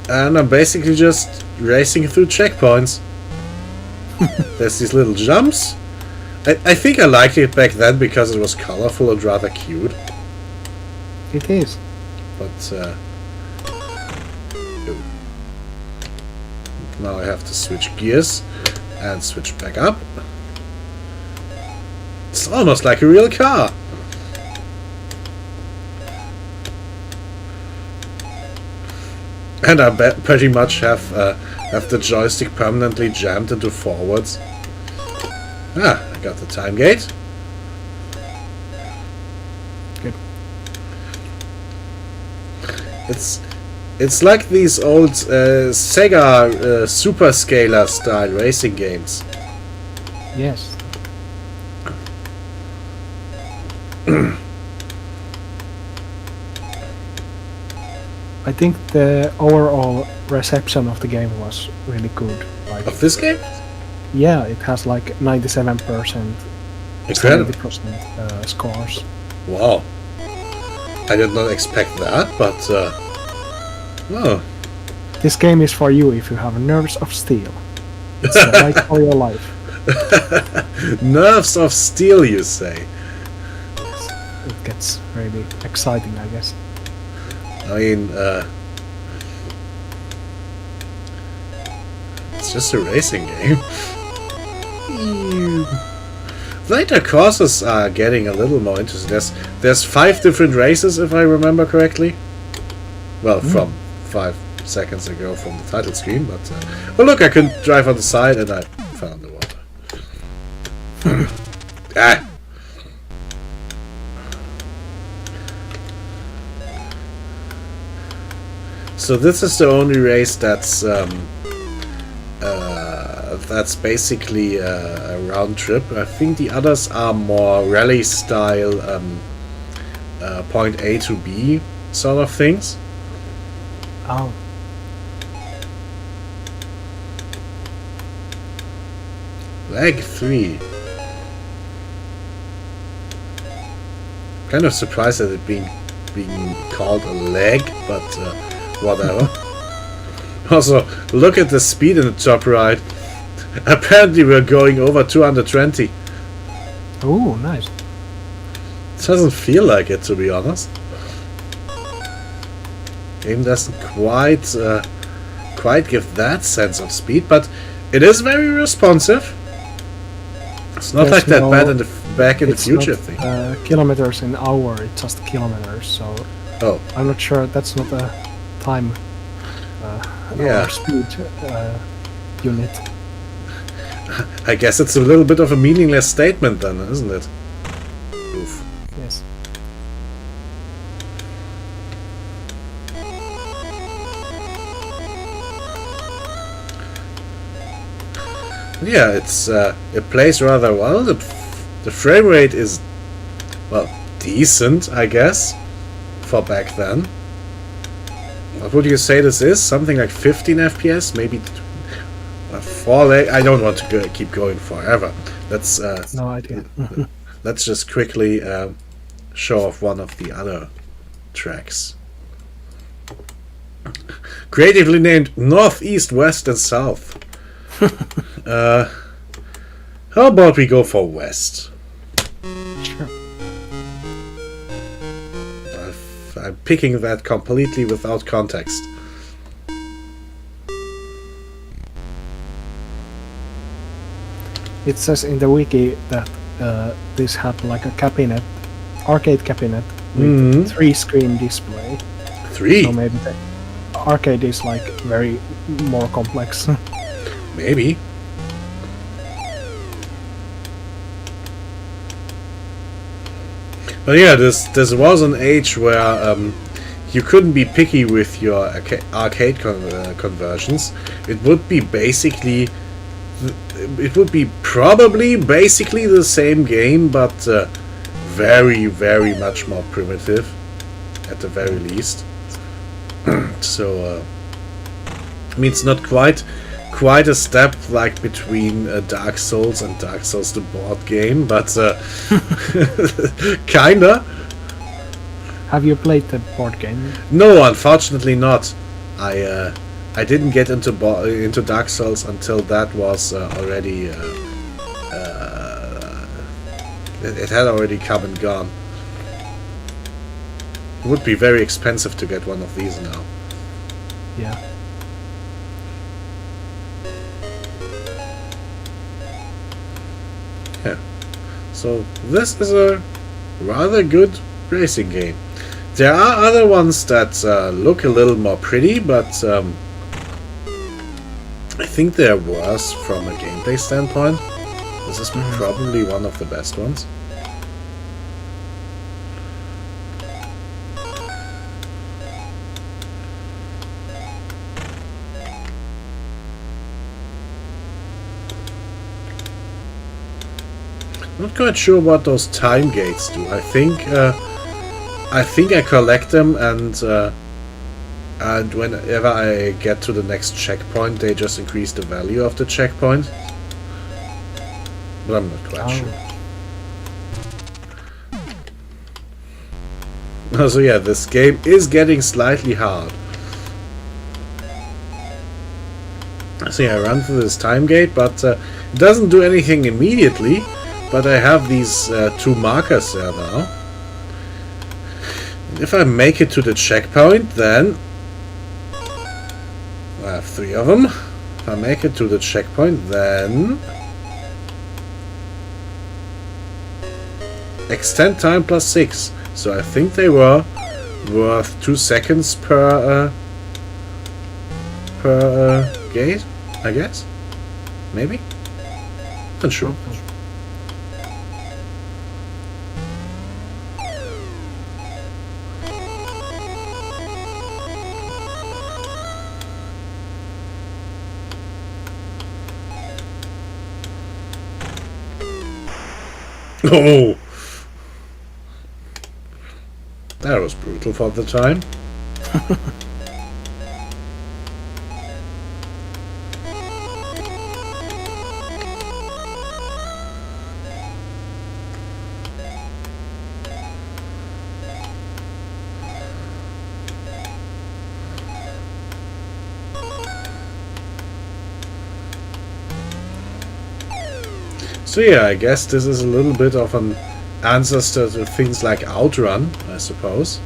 And I'm basically just racing through checkpoints. There's these little jumps. I think I liked it back then because it was colorful and rather cute. It is. But now I have to switch gears and switch back up. It's almost like a real car. And I pretty much have the joystick permanently jammed into forwards. Ah, I got the time gate. Good. It's like these old Sega Super Scaler style racing games. Yes. I think the overall reception of the game was really good. Like, Of this game? yeah, it has like 97%, Incredible. 70% scores. Wow. I did not expect that, but oh. This game is for you if you have nerves of steel. It's right for your life. Nerves of steel, you say? It gets really exciting, I guess. I mean, it's just a racing game. Later courses are getting a little more interesting. There's 5 different races, if I remember correctly. Well, from 5 seconds ago from the title screen, but oh look, I can drive on the side and I fell in the water. Ah. So this is the only race that's basically a round trip. I think the others are more rally style, point A to B sort of things. Oh, Leg 3. Kind of surprised at it being called a leg, but whatever. Also, look at the speed in the top right. Apparently we're going over 220. ooh, nice. It doesn't feel like it, to be honest. Game doesn't quite give that sense of speed, but it is very responsive. It's not like that bad in the back in the It's future not, thing. kilometers an hour, it's just kilometers, so Oh, I'm not sure that's not a time Yeah. or speed unit. I guess it's a little bit of a meaningless statement then, isn't it? Oof. Yes. Yeah, it plays rather well. The frame rate is, well, decent, I guess, for back then. What would you say this is? Something like 15 FPS, maybe 4. I don't want to keep going forever. Let's No idea. let's just quickly show off one of the other tracks. Creatively named North, East, West, and South. How about we go for West? Sure. I'm picking that completely without context. It says in the wiki that this had like a cabinet, arcade cabinet with 3-screen display. 3? So maybe the arcade is like very more complex. Maybe. But yeah, this was an age where you couldn't be picky with your arcade conversions. It would be basically, it would be probably basically the same game, but very, very much more primitive, at the very least. So, I mean, it's not quite a step like between Dark Souls and Dark Souls the board game, but kinda. Have you played the board game? No, unfortunately not. I didn't get into Dark Souls until that was already it had already come and gone. It would be very expensive to get one of these now. Yeah. Yeah. So this is a rather good racing game. There are other ones that look a little more pretty, but I think they're worse from a gameplay standpoint. This is probably one of the best ones. Not quite sure what those time gates do. I think I collect them, and whenever I get to the next checkpoint, they just increase the value of the checkpoint. But I'm not quite sure. So yeah, this game is getting slightly hard. So yeah, I run through this time gate, but it doesn't do anything immediately. But I have these 2 markers there now. If I make it to the checkpoint, then I have 3 of them. If I make it to the checkpoint, then extend time plus 6. So I think they were worth 2 seconds per gate, I guess. Maybe? Not sure. Oh! That was brutal for the time. So yeah, I guess this is a little bit of an ancestor to things like Outrun, I suppose.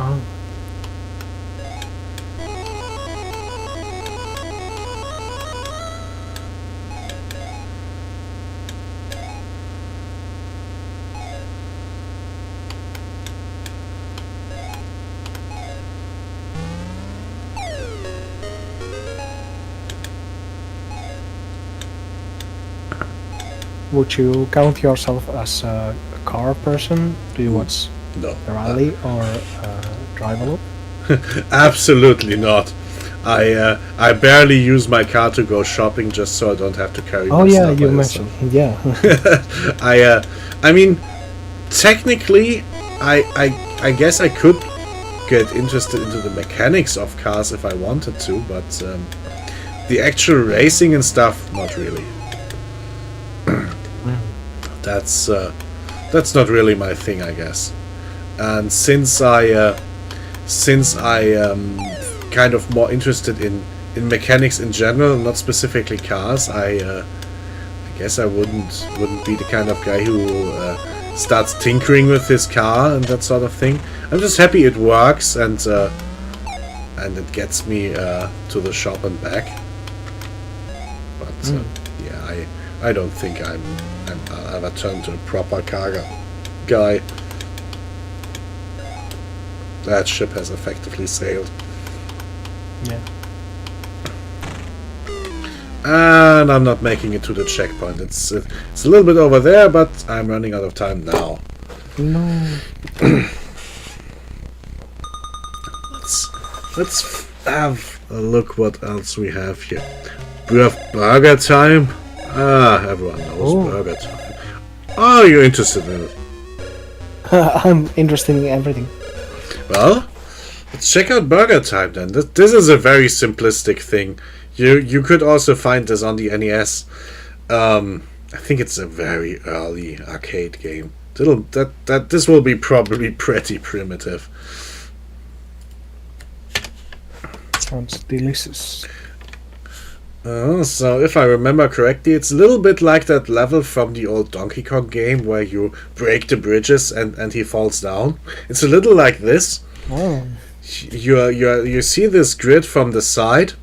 Oh. Would you count yourself as a car person? Do you watch No. the rally or drive a lot? Absolutely not. I barely use my car to go shopping just so I don't have to carry. Oh my yeah, stuff you by mentioned. myself. Yeah. I mean, technically, I guess I could get interested into the mechanics of cars if I wanted to, but the actual racing and stuff, not really. That's not really my thing, I guess. And since I kind of more interested in mechanics in general, not specifically cars, I guess I wouldn't be the kind of guy who starts tinkering with his car and that sort of thing. I'm just happy it works and it gets me to the shop and back. But yeah, I don't think I'll ever turn to a proper car guy. That ship has effectively sailed. Yeah. And I'm not making it to the checkpoint. It's a little bit over there, but I'm running out of time now. No. Let's have a look what else we have here. We have burger time. Everyone knows burger time. Oh, you're interested in it. I'm interested in everything. Well, let's check out burger time then. This is a very simplistic thing. You could also find this on the NES. I think it's a very early arcade game. This will be probably pretty primitive. Sounds delicious. So if I remember correctly, it's a little bit like that level from the old Donkey Kong game where you break the bridges and he falls down. It's a little like this. Oh. You see this grid from the side,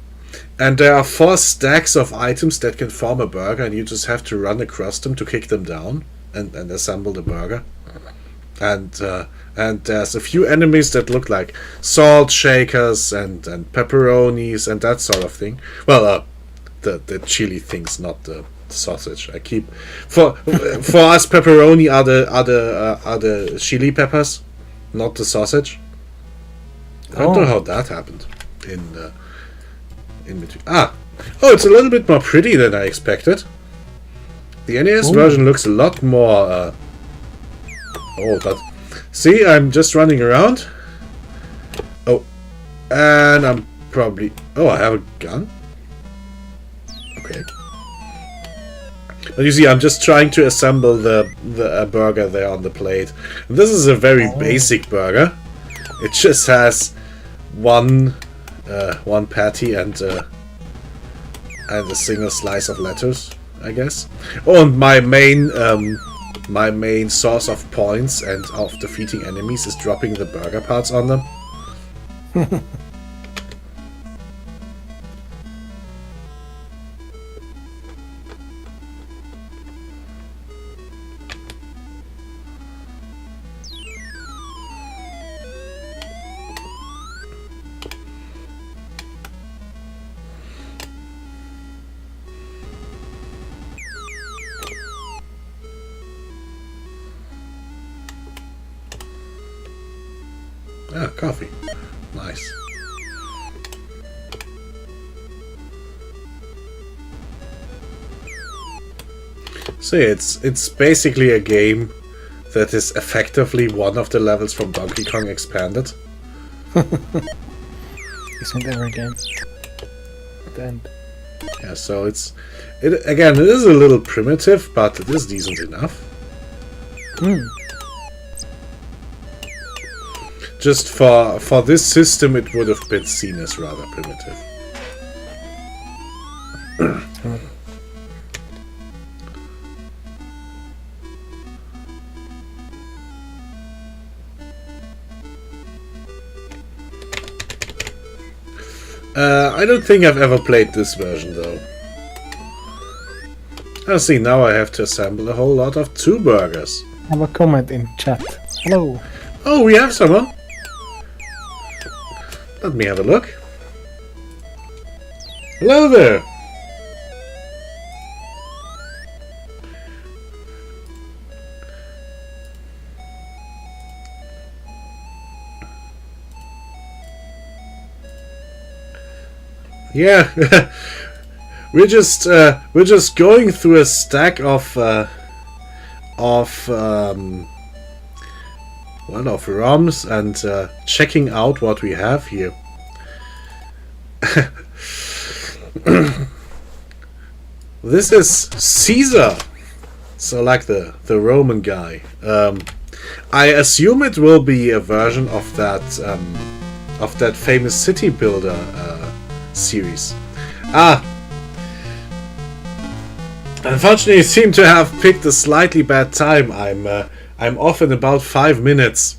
and there are 4 stacks of items that can form a burger, and you just have to run across them to kick them down and assemble the burger. And there's a few enemies that look like salt shakers and pepperonis and that sort of thing. Well, the chili things, not the sausage. I keep for us pepperoni are the chili peppers, not the sausage. I don't know how that happened in between. Oh, it's a little bit more pretty than I expected. The NES version looks a lot more. But see, I'm just running around. Oh, and I'm probably. Oh, I have a gun. Okay. But you see, I'm just trying to assemble the burger there on the plate. And this is a very basic burger. It just has one patty and a single slice of lettuce, I guess. Oh, and my main source of points and of defeating enemies is dropping the burger parts on them. Ah, coffee. Nice. See, it's basically a game that is effectively one of the levels from Donkey Kong Expanded. Isn't every game? At the end. Yeah, so it is a little primitive, but it is decent enough. Just for this system, it would have been seen as rather primitive. I don't think I've ever played this version, though. I see, now I have to assemble a whole lot of 2 burgers. Have a comment in chat. Hello. Oh, we have someone. Let me have a look. Hello there. Yeah, we're just going through a stack of ROMs and checking out what we have here. This is Caesar, so like the Roman guy. I assume it will be a version of that famous city builder series. Unfortunately, I seem to have picked a slightly bad time. I'm off in about 5 minutes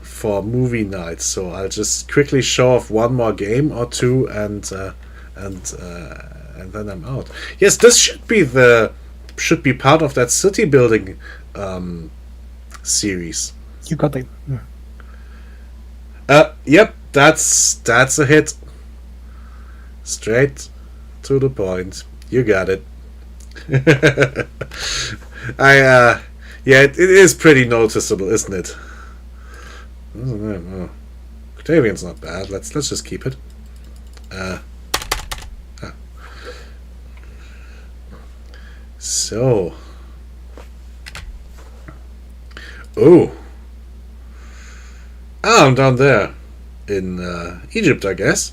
for movie night, so I'll just quickly show off one more game or two, and then I'm out. Yes, this should be part of that city building series. You got it. Yep, that's a hit. Straight to the point. You got it. Yeah, it is pretty noticeable, isn't it? Octavian's not bad. Let's just keep it. So. Oh. I'm down there in Egypt, I guess.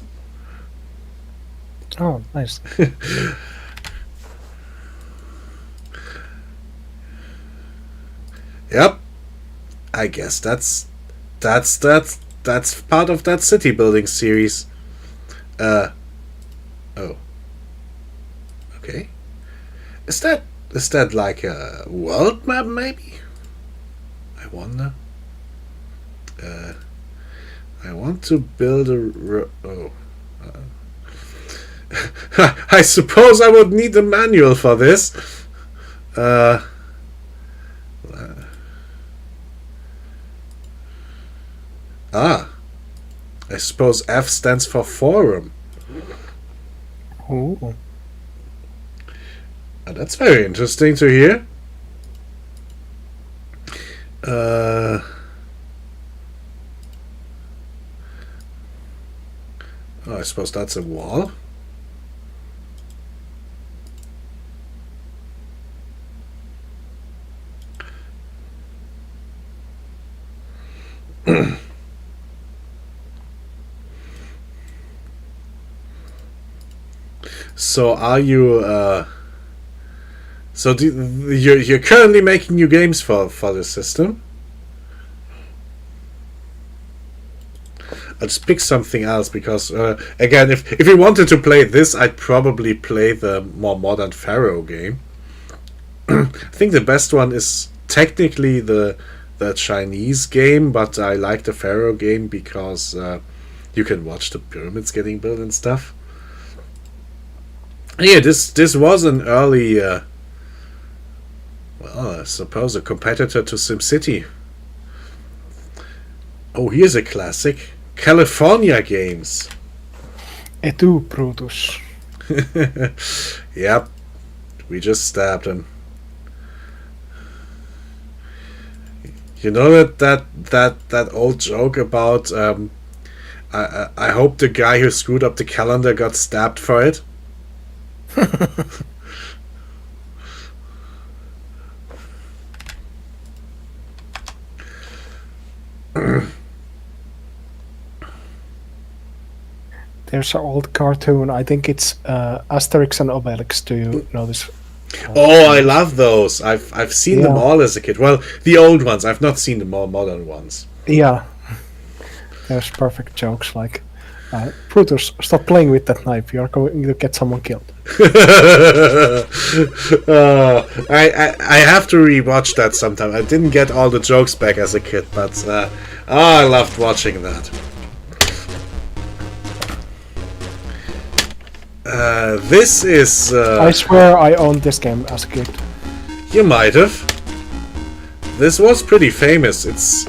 Oh, nice. Yep. I guess that's part of that city building series. Oh. Okay. Is that like a world map, maybe? I wonder. I want to build a I suppose I would need a manual for this. I suppose F stands for forum. Ooh. That's very interesting to hear. I suppose that's a wall. So are you you're currently making new games for the system? I'll just pick something else because again, if we wanted to play this, I'd probably play the more modern Pharaoh game. I think the best one is technically the Chinese game, but I like the Pharaoh game because you can watch the pyramids getting built and stuff. Yeah, this was an early, well, I suppose a competitor to SimCity. Oh, here's a classic. California Games. Et tu, Brutus? Yep, we just stabbed him. You know that old joke about I hope the guy who screwed up the calendar got stabbed for it. There's an old cartoon. I think it's Asterix and Obelix. Do you know this? Oh, I love those. I've seen them all as a kid. Well, the old ones. I've not seen the more modern ones. Yeah. There's perfect jokes like, Brutus, stop playing with that knife. You're going to get someone killed. I have to rewatch that sometime. I didn't get all the jokes back as a kid, but I loved watching that. This is... I swear I owned this game as a kid. You might have. This was pretty famous. It's...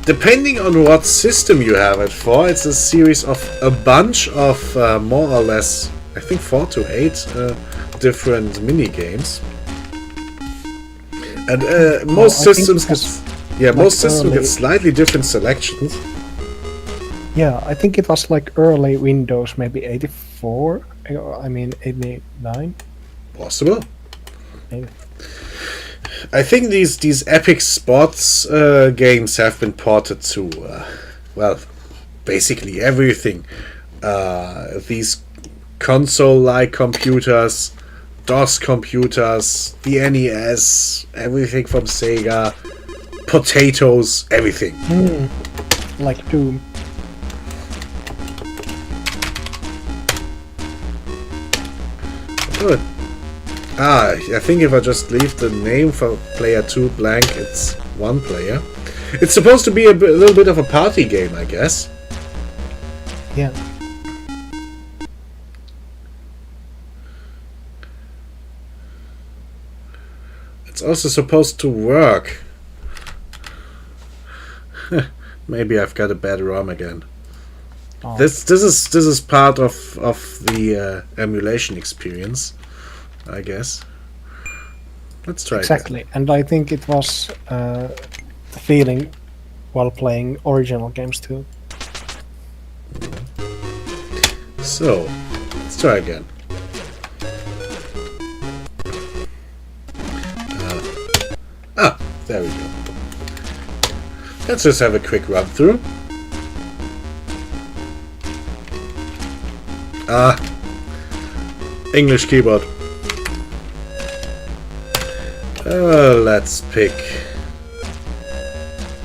Depending on what system you have it for, it's a series of a bunch of more or less, I think 4 to 8 different mini games. And most systems get slightly different selections. Yeah, I think it was like early Windows, maybe 84. I mean 89. Possible. Maybe. I think these epic sports games have been ported to, well, basically everything. These console-like computers, DOS computers, the NES, everything from Sega, potatoes, everything. Like Doom. Good. I think if I just leave the name for player 2 blank, it's one player. It's supposed to be a little bit of a party game, I guess. Yeah. It's also supposed to work. Maybe I've got a bad ROM again. Oh. This is part of the emulation experience, I guess. Let's try Exactly, and I think it was the feeling while playing original games too. again. So, let's try again. There we go. Let's just have a quick run through. English keyboard. Let's pick.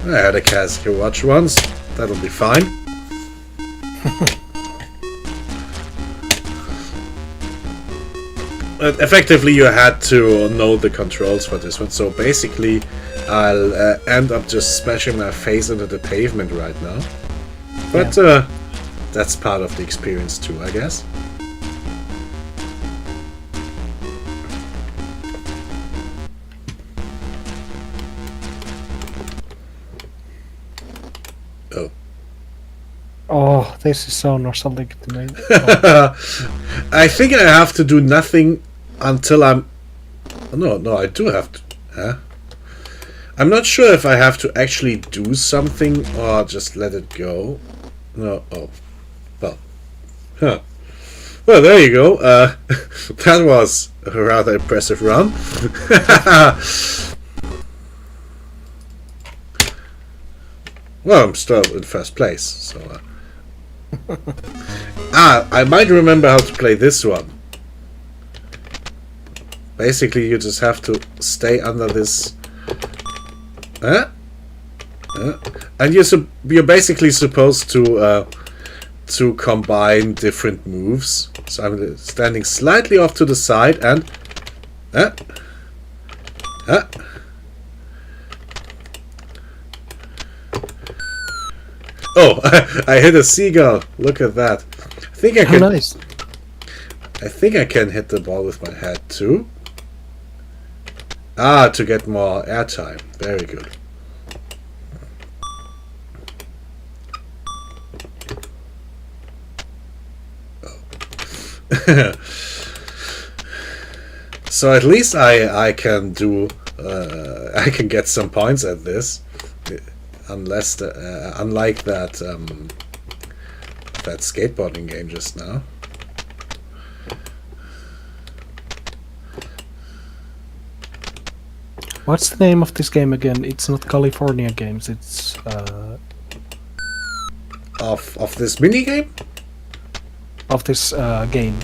I had a Casio watch once. That'll be fine. But effectively, you had to know the controls for this one. So basically, I'll end up just smashing my face into the pavement right now. But that's part of the experience too, I guess. Oh. Oh, this is so nostalgic to me. I think I have to do nothing until I'm... No, I do have to... Huh? I'm not sure if I have to actually do something or just let it go. No, oh. Well. Huh. Well, there you go. That was a rather impressive run. Well, I'm still in first place, so... I might remember how to play this one. Basically, you just have to stay under this... And you're basically supposed to combine different moves. So I'm standing slightly off to the side and... Oh, I hit a seagull. Look at that. I think I can. Oh, nice. I think I can hit the ball with my head too. To get more airtime. Very good. Oh. So at least I can do. I can get some points at this. Unless unlike that that skateboarding game just now. What's the name of this game again? It's not California Games. It's Of this mini game? of this game.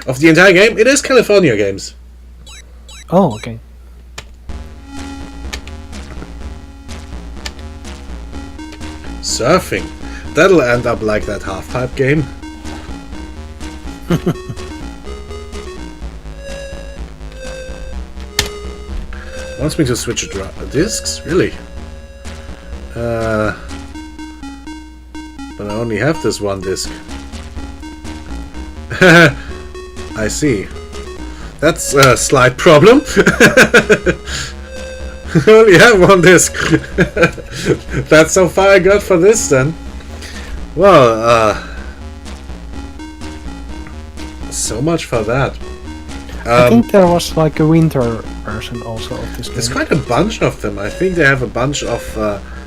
Of the entire game? It is California Games. Oh, okay. Surfing. That'll end up like that half-pipe game. Wants me to switch discs? Really? But I only have this one disc. I see. That's a slight problem. I only have one disc. That's how far I got for this then. Well, so much for that. I think there was like a winter version also of this game. There's quite a bunch of them. I think they have a bunch of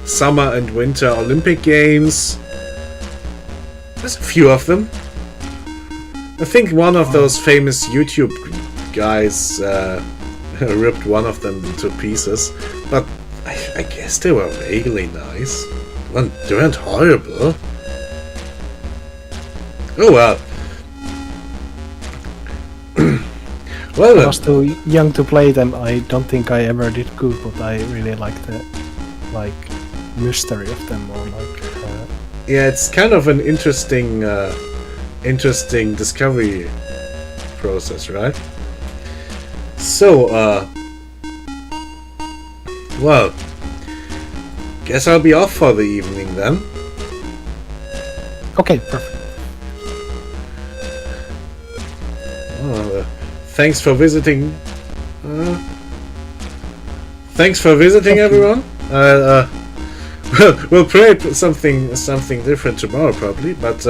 summer and winter Olympic games. There's a few of them. I think one of those famous YouTube guys ripped one of them into pieces, but I guess they were vaguely nice. They weren't horrible. Oh well. Well I then. was too young to play them. I don't think I ever did good, but I really like the mystery of them, or Yeah, it's kind of an interesting discovery process, right? So, well, guess I'll be off for the evening then. okay, perfect. Thanks for visiting. Thanks for visiting, everyone. We'll play something different tomorrow, probably. But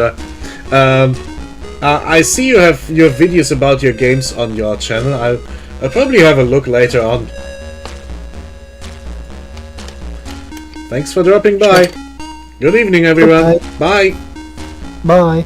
I see you have your videos about your games on your channel. I'll probably have a look later on. Thanks for dropping by. Good evening, everyone. Okay. Bye. Bye.